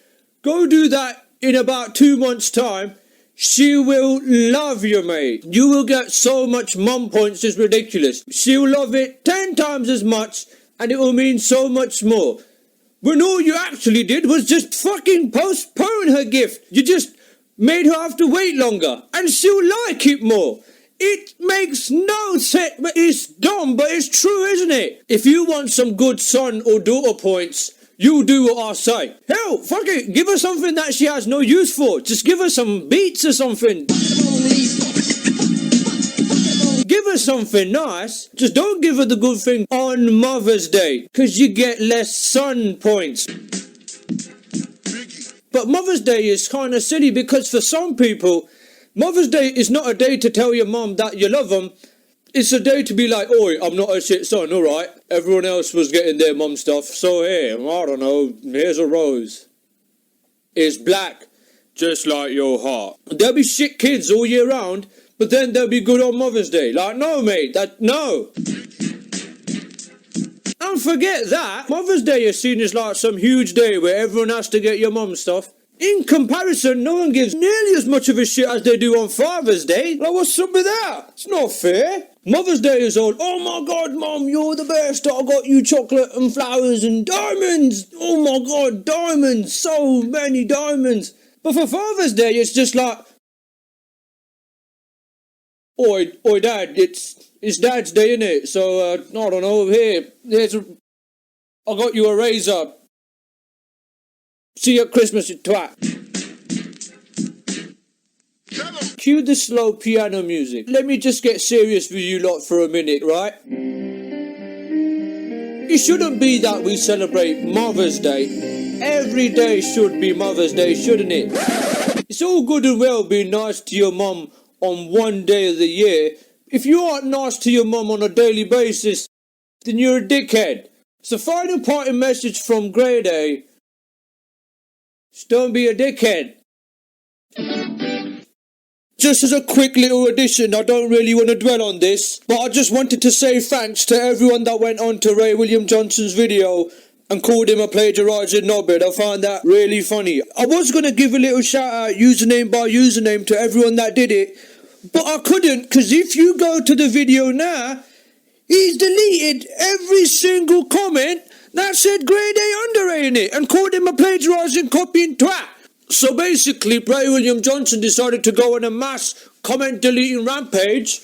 go do that in about 2 months' time. She will love you, mate. You will get so much mum points, it's ridiculous. She'll love it 10 times as much, and it will mean so much more. When all you actually did was just fucking postpone her gift. You just made her have to wait longer, and she'll like it more. It makes no sense, but it's dumb, but it's true, isn't it? If you want some good son or daughter points, you do what I say. Hell, fuck it, give her something that she has no use for. Just give her some beats or something. Give her something nice. Just don't give her the good thing on Mother's Day, because you get less son points. But Mother's Day is kind of silly because for some people, Mother's Day is not a day to tell your mum that you love them. It's a day to be like, oi, I'm not a shit son, alright? Everyone else was getting their mum stuff, so here, I don't know, here's a rose. It's black, just like your heart. There'll be shit kids all year round, but then they'll be good on Mother's Day. Like, no, mate, no. And forget that, Mother's Day is seen as like some huge day where everyone has to get your mum stuff. In comparison, no one gives nearly as much of a shit as they do on Father's Day. Like, what's up with that? It's not fair. Mother's Day is all, oh my God, Mum, you're the best. I got you chocolate and flowers and diamonds. Oh my God, diamonds. So many diamonds. But for Father's Day, it's just like, oi, Dad, it's Dad's Day, innit? So, I don't know, I got you a razor. See you at Christmas, you twat. Cue the slow piano music. Let me just get serious with you lot for a minute, right? It shouldn't be that we celebrate Mother's Day. Every day should be Mother's Day, shouldn't it? It's all good and well being nice to your mum on one day of the year. If you aren't nice to your mum on a daily basis, then you're a dickhead. So final parting message from Grade A. Just don't be a dickhead. Just as a quick little addition, I don't really want to dwell on this, but I just wanted to say thanks to everyone that went on to Ray William Johnson's video and called him a plagiarising knobhead. I found that really funny. I was going to give a little shout out username by username to everyone that did it, but I couldn't, because if you go to the video now, he's deleted every single comment that said Grade A under A in it and called him a plagiarising copying twat. So basically, Ray William Johnson decided to go on a mass comment deleting rampage,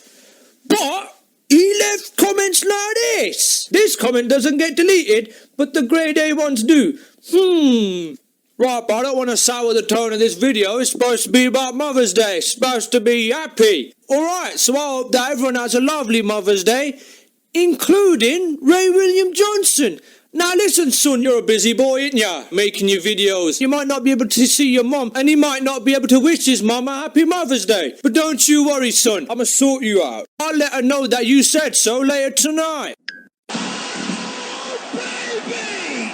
but he left comments like this. This comment doesn't get deleted, but the Grade A ones do. Right, but I don't want to sour the tone of this video. It's supposed to be about Mother's Day. It's supposed to be happy. Alright, so I hope that everyone has a lovely Mother's Day, including Ray William Johnson. Now listen, son, you're a busy boy, ain't ya? Making your videos. You might not be able to see your mum, and he might not be able to wish his mum a happy Mother's Day. But don't you worry, son. I'ma sort you out. I'll let her know that you said so later tonight. Oh, baby!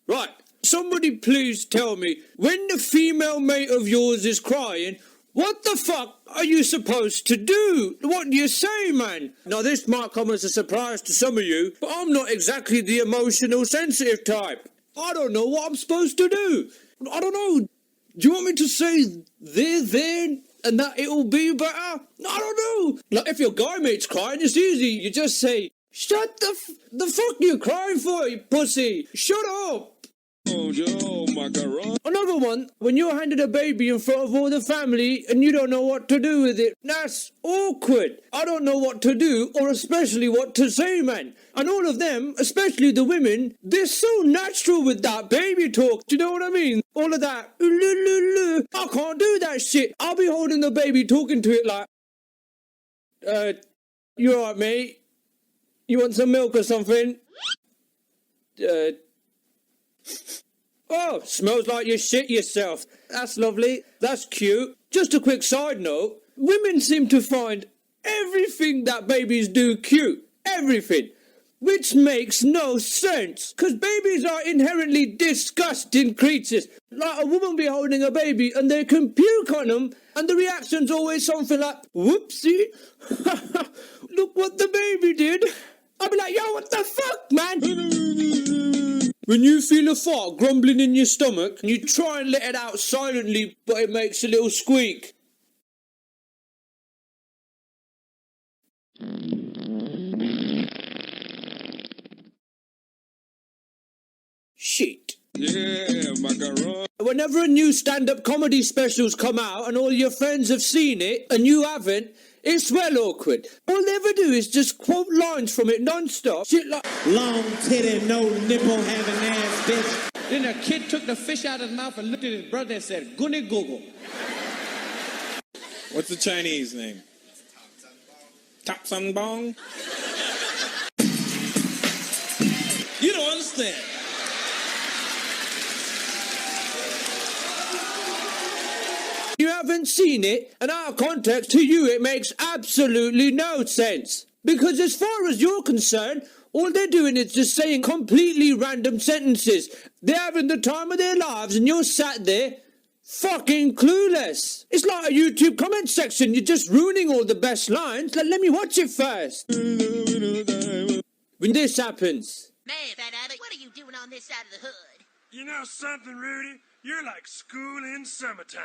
Right, somebody please tell me, when the female mate of yours is crying, what the fuck are you supposed to do? What do you say, man? Now, this might come as a surprise to some of you, but I'm not exactly the emotional sensitive type. I don't know what I'm supposed to do. I don't know. Do you want me to say there, and that it'll be better? I don't know. Like, if your guy mate's crying, it's easy. You just say, shut the fuck you crying for, you pussy? Shut up. Another one, when you're handed a baby in front of all the family and you don't know what to do with it, that's awkward. I don't know what to do, or especially what to say, man. And all of them, especially the women, they're so natural with that baby talk. Do you know what I mean? All of that. I can't do that shit. I'll be holding the baby talking to it like, you alright, mate? You want some milk or something? Oh, smells like you shit yourself. That's lovely. That's cute. Just a quick side note. Women seem to find everything that babies do cute. Everything. Which makes no sense. Because babies are inherently disgusting creatures. Like, a woman be holding a baby and they can puke on them, and the reaction's always something like, whoopsie. Look what the baby did. I'll be like, yo, what the fuck, man? When you feel a fart grumbling in your stomach, you try and let it out silently, but it makes a little squeak. Shit. Yeah, macaron. Whenever a new stand-up comedy specials come out and all your friends have seen it and you haven't, it's well awkward. All they ever do is just quote lines from it non-stop. Shit like, long titty, no nipple having ass bitch. Then a kid took the fish out of his mouth and looked at his brother and said, Gunny Google. What's the Chinese name? Tap Sun Bong? You don't understand. you haven't seen it, and out of context, to you it makes absolutely no sense. Because as far as you're concerned, all they're doing is just saying completely random sentences. They're having the time of their lives, and you're sat there fucking clueless. It's like a YouTube comment section. You're just ruining all the best lines. Let me watch it first. When this happens. Man, Fat Abbott, what are you doing on this side of the hood? You know something, Rudy? You're like school in summertime.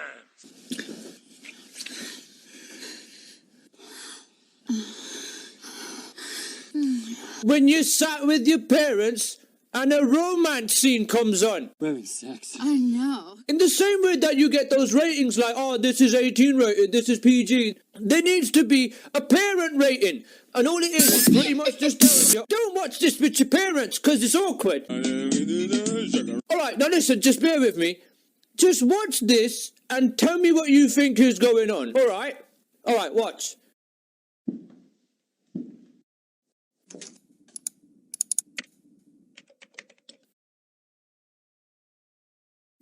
When you sat with your parents and a romance scene comes on. We're having sex. I know. In the same way that you get those ratings like, oh, this is 18 rated, this is PG, there needs to be a parent rating. And all it is pretty much just telling you, don't watch this with your parents, because it's awkward. Alright, now listen, just bear with me. Just watch this and tell me what you think is going on. Alright? Alright, watch.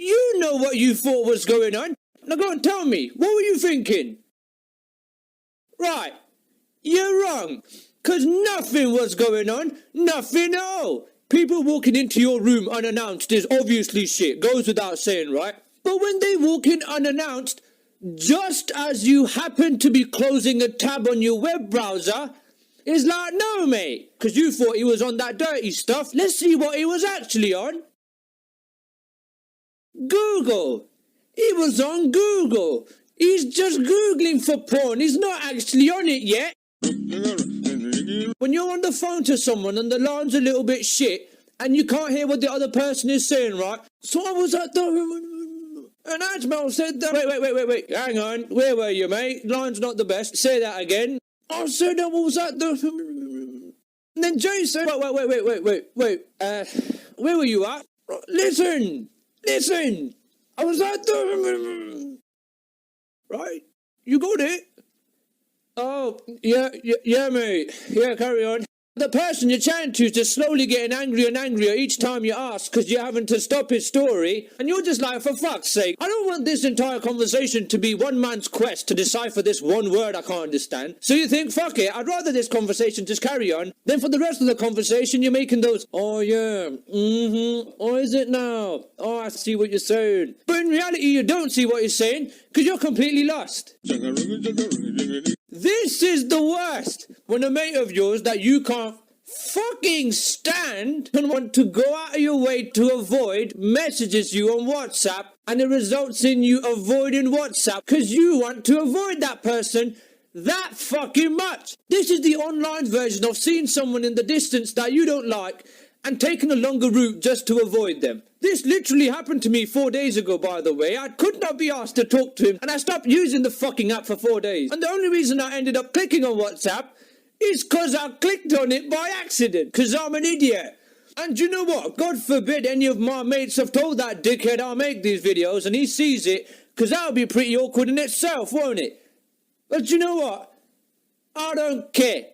You know what you thought was going on. Now go and tell me, what were you thinking? Right, you're wrong. Because nothing was going on. Nothing at all. People walking into your room unannounced is obviously shit. Goes without saying, right? But when they walk in unannounced, just as you happen to be closing a tab on your web browser, it's like, no, mate. Because you thought he was on that dirty stuff. Let's see what he was actually on. Google. He was on Google. He's just Googling for porn. He's not actually on it yet. When you're on the phone to someone and the line's a little bit shit and you can't hear what the other person is saying, right? So I was at the... And Ajmal said that... Wait. Hang on. Where were you, mate? Line's not the best. Say that again. I said I was at the... And then Jay said... Wait. Where were you at? Listen. I was at the... Right? You got it? Oh, yeah, mate. Yeah, carry on. The person you're chatting to is just slowly getting angrier and angrier each time you ask because you're having to stop his story, and you're just like, for fuck's sake, I don't want this entire conversation to be one man's quest to decipher this one word I can't understand. So you think, fuck it, I'd rather this conversation just carry on. Then for the rest of the conversation, you're making those, oh yeah, oh is it now? Oh, I see what you're saying. But in reality, you don't see what you're saying because you're completely lost. This is the worst. When a mate of yours that you can't fucking stand and want to go out of your way to avoid messages you on WhatsApp, and it results in you avoiding WhatsApp because you want to avoid that person that fucking much. This is the online version of seeing someone in the distance that you don't like and taking a longer route just to avoid them. This literally happened to me 4 days ago, by the way. I could not be asked to talk to him, and I stopped using the fucking app for 4 days. And the only reason I ended up clicking on WhatsApp is because I clicked on it by accident, because I'm an idiot. And you know what? God forbid any of my mates have told that dickhead I make these videos and he sees it, because that would be pretty awkward in itself, won't it? But you know what? I don't care.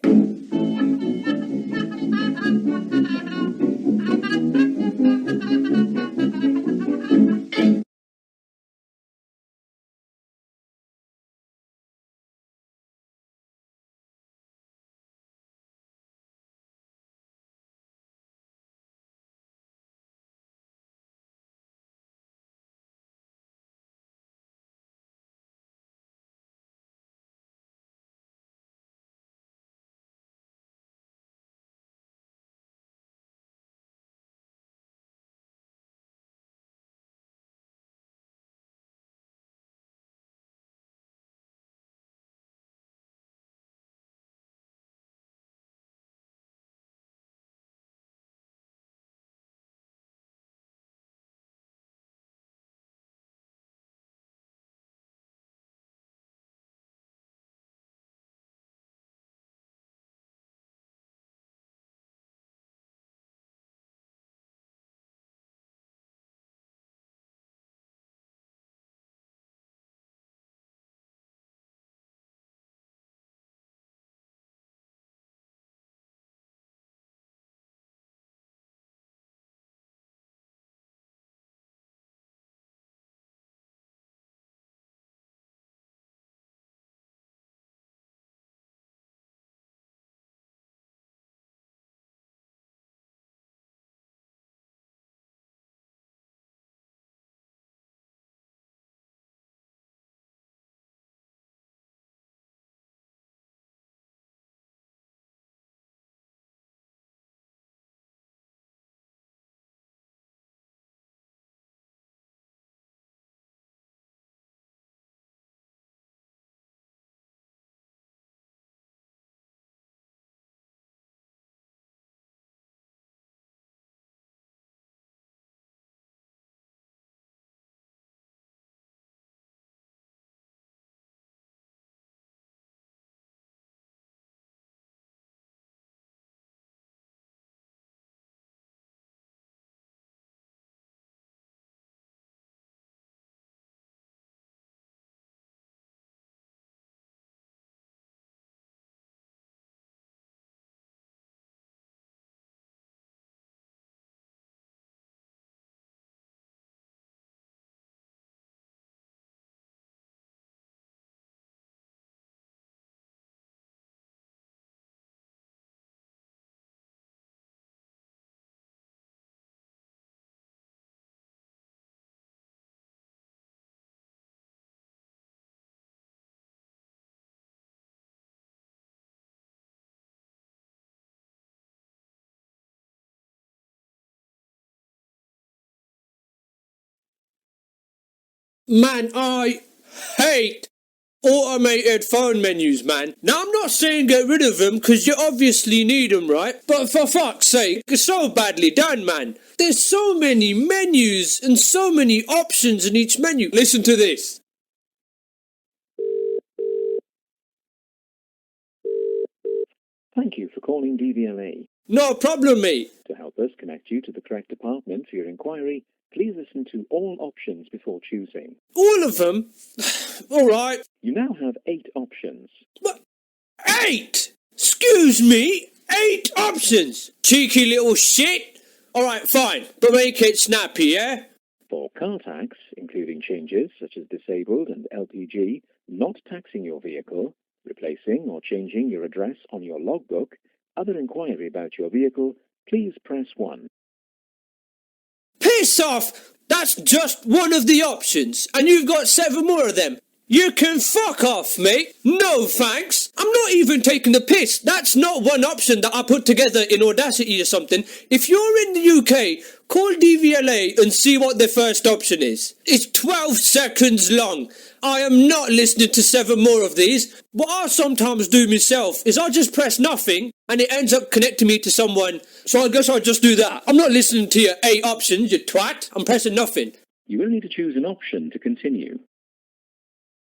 Man, I hate automated phone menus, man. Now, I'm not saying get rid of them, because you obviously need them, right? But for fuck's sake, it's so badly done, man. There's so many menus and so many options in each menu. Listen to this. Thank you for calling DVLA. No problem, mate. To help us connect you to the correct department for your inquiry, please listen to all options before choosing. All of them? All right. You now have 8 options. What? 8? Excuse me? 8 options! Cheeky little shit! Alright, fine, but make it snappy, yeah? For car tax, including changes such as disabled and LPG, not taxing your vehicle, replacing or changing your address on your logbook, other inquiry about your vehicle, please press 1. Piss off! That's just one of the options, and you've got 7 more of them. You can fuck off, mate. No thanks. I'm not even taking the piss. That's not one option that I put together in Audacity or something. If you're in the UK, call DVLA and see what the first option is. It's 12 seconds long. I am not listening to 7 more of these. What I sometimes do myself is I just press nothing and it ends up connecting me to someone. So I guess I'll just do that. I'm not listening to your 8 options, you twat. I'm pressing nothing. You will need to choose an option to continue.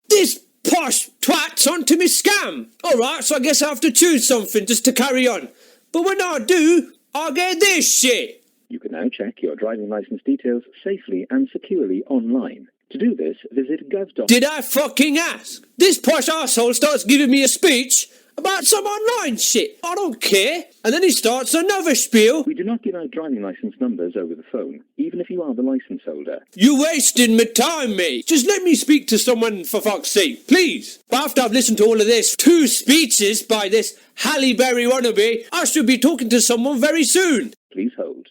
This posh twat's onto me scam. Alright, so I guess I have to choose something just to carry on. But when I do, I get this shit. You can now check your driving license details safely and securely online. To do this, visit gov.com. Did I fucking ask? This posh arsehole starts giving me a speech about some online shit. I don't care. And then he starts another spiel. We do not give out driving license numbers over the phone, even if you are the license holder. You're wasting my time, mate. Just let me speak to someone, for fuck's sake, please. But after I've listened to all of this, 2 speeches by this Halle Berry wannabe, I should be talking to someone very soon. Please hold.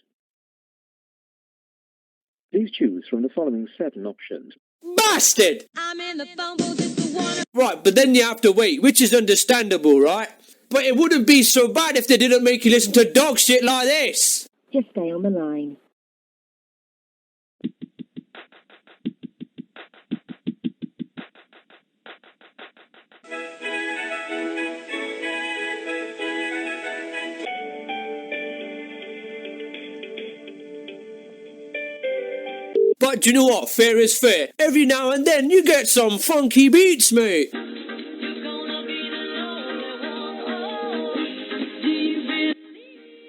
Please choose from the following 7 options. Bastard! I'm in the phone booth, it's the one. Right, but then you have to wait, which is understandable, right? But it wouldn't be so bad if they didn't make you listen to dog shit like this. Just stay on the line. But do you know what? Fair is fair. Every now and then you get some funky beats, mate.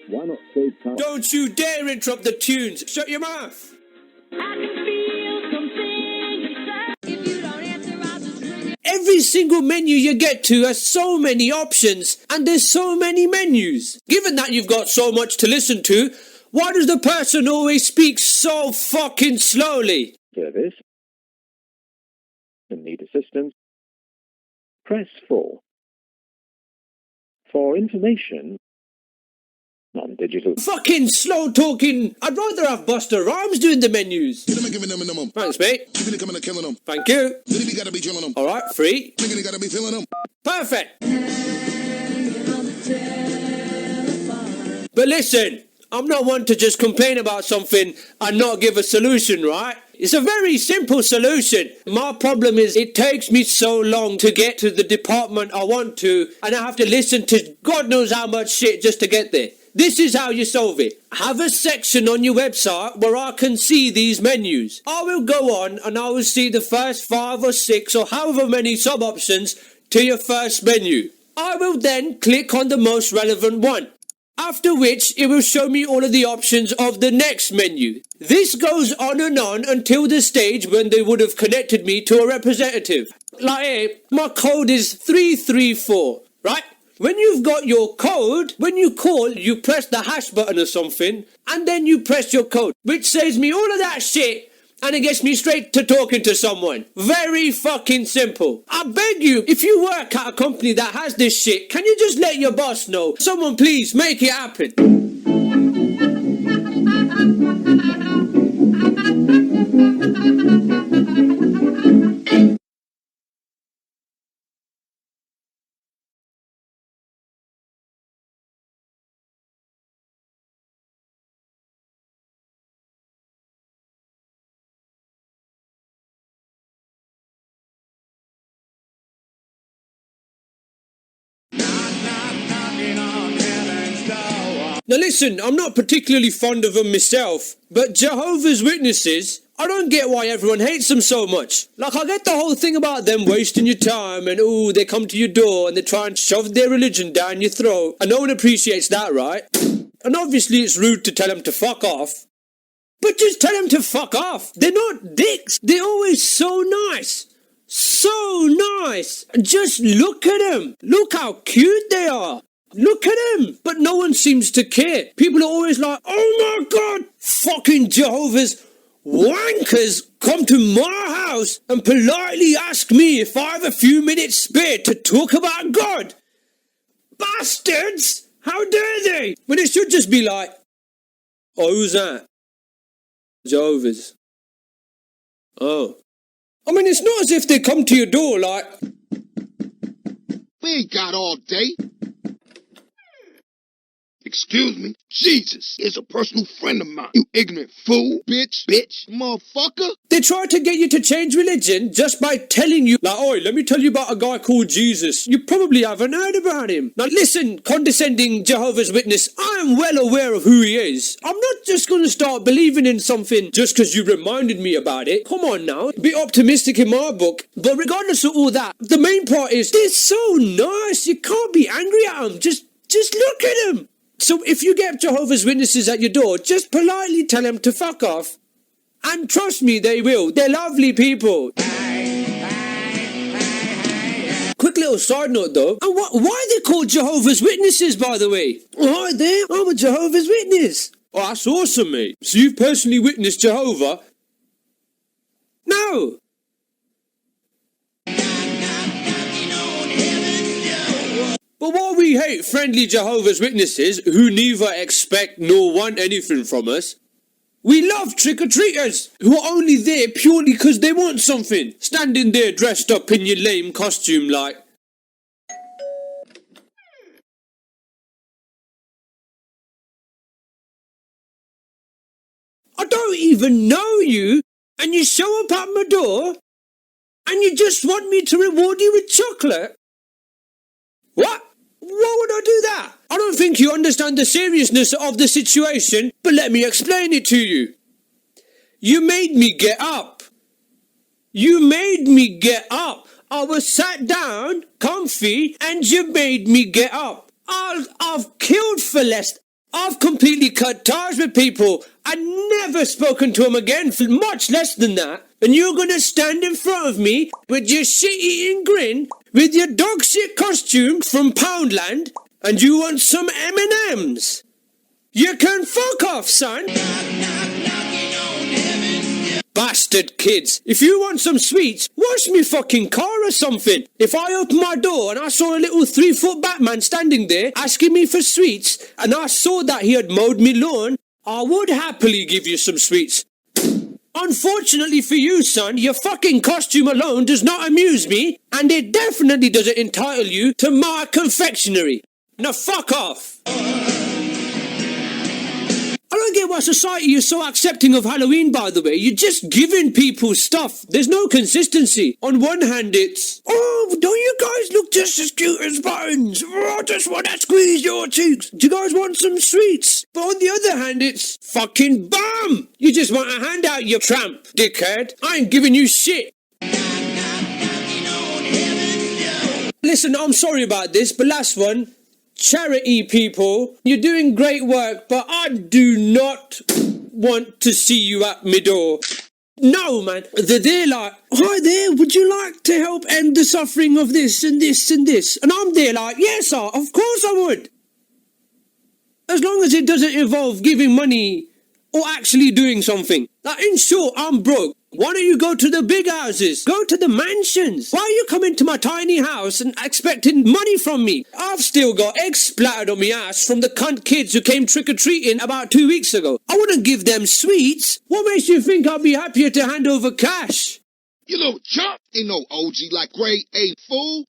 Why not save time? Don't you dare interrupt the tunes. Shut your mouth. Every single menu you get to has so many options, and there's so many menus. Given that you've got so much to listen to, why does the person always speak so fucking slowly? Service. And need assistance. Press 4. For information on digital. Fucking slow talking. I'd rather have Buster Rhymes doing the menus. Thanks, mate. Thank you. Alright, free. Perfect. But listen, I'm not one to just complain about something and not give a solution, right? It's a very simple solution. My problem is it takes me so long to get to the department I want to, and I have to listen to God knows how much shit just to get there. This is how you solve it. Have a section on your website where I can see these menus. I will go on and I will see the first 5 or 6 or however many sub-options to your first menu. I will then click on the most relevant one. After which, it will show me all of the options of the next menu. This goes on and on until the stage when they would have connected me to a representative. Like here, my code is 334, right? When you've got your code, when you call, you press the hash button or something, and then you press your code, which saves me all of that shit, and it gets me straight to talking to someone. Very fucking simple. I beg you, if you work at a company that has this shit, can you just let your boss know? Someone please make it happen. Now listen, I'm not particularly fond of them myself, but Jehovah's Witnesses, I don't get why everyone hates them so much. Like, I get the whole thing about them wasting your time and, ooh, they come to your door and they try and shove their religion down your throat, and no one appreciates that, right? And obviously it's rude to tell them to fuck off. But just tell them to fuck off. They're not dicks. They're always so nice. So nice. Just look at them. Look how cute they are. Look at them. But no one seems to care. People are always like, oh my God, fucking Jehovah's wankers come to my house and politely ask me if I have a few minutes spare to talk about God. Bastards! How dare they? When it should just be like, oh, who's that? Jehovah's. Oh. I mean, it's not as if they come to your door like, we ain't got all day. Excuse me? Jesus, is a personal friend of mine. You ignorant fool, bitch, motherfucker. they try to get you to change religion just by telling you, like, oi, let me tell you about a guy called Jesus. You probably haven't heard about him. Now listen, condescending Jehovah's Witness, I am well aware of who he is. I'm not just going to start believing in something just because you reminded me about it. Come on now, be optimistic in my book. But regardless of all that, the main part is, they're so nice, you can't be angry at them. Just look at them. So if you get Jehovah's Witnesses at your door, just politely tell them to fuck off. And trust me, they will. They're lovely people. Quick little side note though. And why are they called Jehovah's Witnesses, by the way? Oh, hi there, I'm a Jehovah's Witness. Oh, that's awesome, mate. So you've personally witnessed Jehovah? No. But while we hate friendly Jehovah's Witnesses who neither expect nor want anything from us, we love trick-or-treaters who are only there purely because they want something, standing there dressed up in your lame costume like. I don't even know you, and you show up at my door, and you just want me to reward you with chocolate? What? Why would I do that? I don't think you understand the seriousness of the situation, but let me explain it to you. You made me get up. You made me get up. I was sat down, comfy, and you made me get up. I've killed for less. I've completely cut ties with people and never spoken to them again for much less than that. And you're gonna stand in front of me with your shit-eating grin, with your dog shit costume from Poundland, and you want some M&Ms? You can fuck off, son. Bastard kids. If you want some sweets, wash me fucking car or something. If I opened my door and I saw a little 3-foot Batman standing there asking me for sweets, and I saw that he had mowed me lawn, I would happily give you some sweets. Unfortunately for you, son, your fucking costume alone does not amuse me, and it definitely doesn't entitle you to my confectionery. Now fuck off. I don't get why society is so accepting of Halloween, by the way. You're just giving people stuff. There's no consistency. On one hand, it's, oh, don't you guys look just as cute as buttons? Oh, I just want to squeeze your cheeks. Do you guys want some sweets? But on the other hand, it's fucking bum. You just want a handout, you tramp, dickhead. I ain't giving you shit. Listen, I'm sorry about this, but last one. Charity people, you're doing great work, but I do not want to see you at my door. No, man. They're like, hi there, would you like to help end the suffering of this and this and this? And I'm there like, yes, sir, of course I would. As long as it doesn't involve giving money or actually doing something. Like, in short, I'm broke. Why don't you go to the big houses? Go to the mansions. Why are you coming to my tiny house and expecting money from me? I've still got eggs splattered on my ass from the cunt kids who came trick-or-treating about 2 weeks ago. I wouldn't give them sweets. What makes you think I'd be happier to hand over cash? You little chump. Ain't no OG like grade A, fool.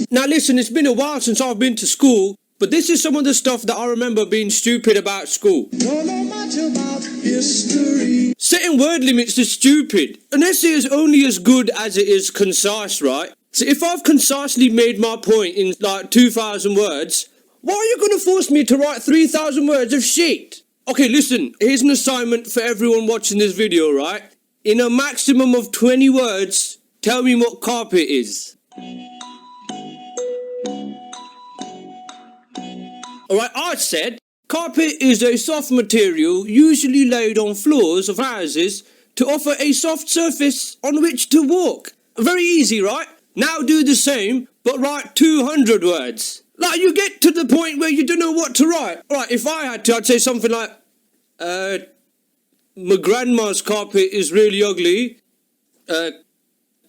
Now listen, it's been a while since I've been to school, But this is some of the stuff that I remember being stupid about school. Don't know much about history. Setting word limits is stupid. An essay is only as good as it is concise, right? So if I've concisely made my point in like 2,000 words, why are you going to force me to write 3,000 words of shit? Okay, listen, here's an assignment for everyone watching this video, right? In a maximum of 20 words, tell me what carpet is. Alright, I said, carpet is a soft material usually laid on floors of houses to offer a soft surface on which to walk. Very easy, right? Now do the same, but write 200 words. Like, you get to the point where you don't know what to write. Right, if I had to, I'd say something like, my grandma's carpet is really ugly.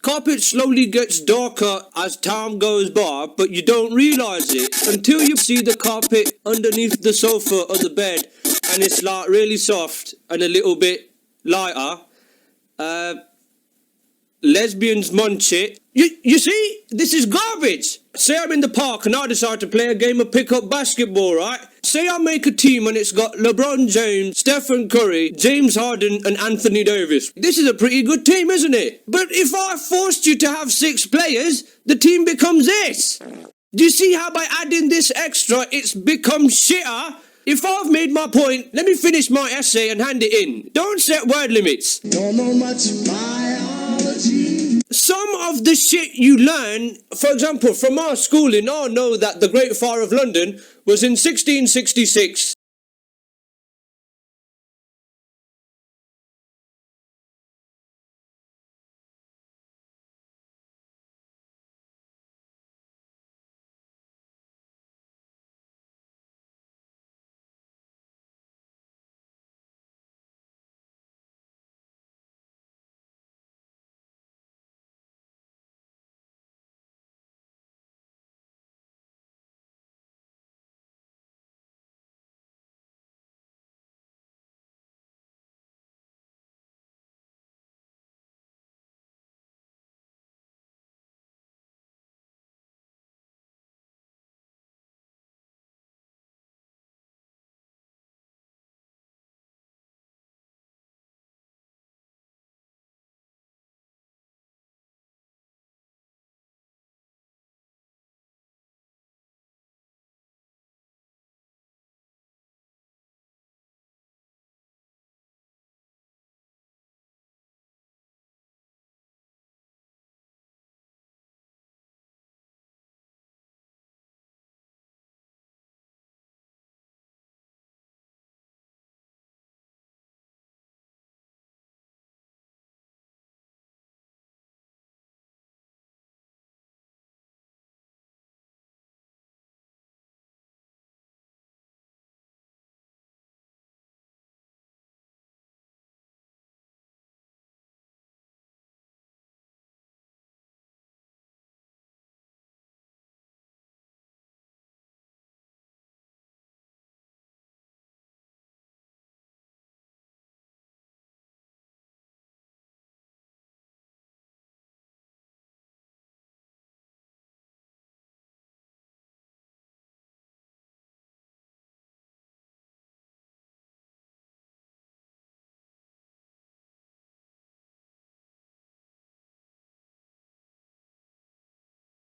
Carpet slowly gets darker as time goes by, but you don't realise it until you see the carpet underneath the sofa or the bed, and it's like really soft and a little bit lighter. Lesbians munch it. You see? This is garbage. Say I'm in the park and I decide to play a game of pick-up basketball, right? Say I make a team and it's got LeBron James, Stephen Curry, James Harden and Anthony Davis. This is a pretty good team, isn't it? But if I forced you to have 6 players, the team becomes this. Do you see how by adding this extra, it's become shitter? If I've made my point, let me finish my essay and hand it in. Don't set word limits. Don't know much biology. Some of the shit you learn, for example, from our schooling, I know that the Great Fire of London was in 1666.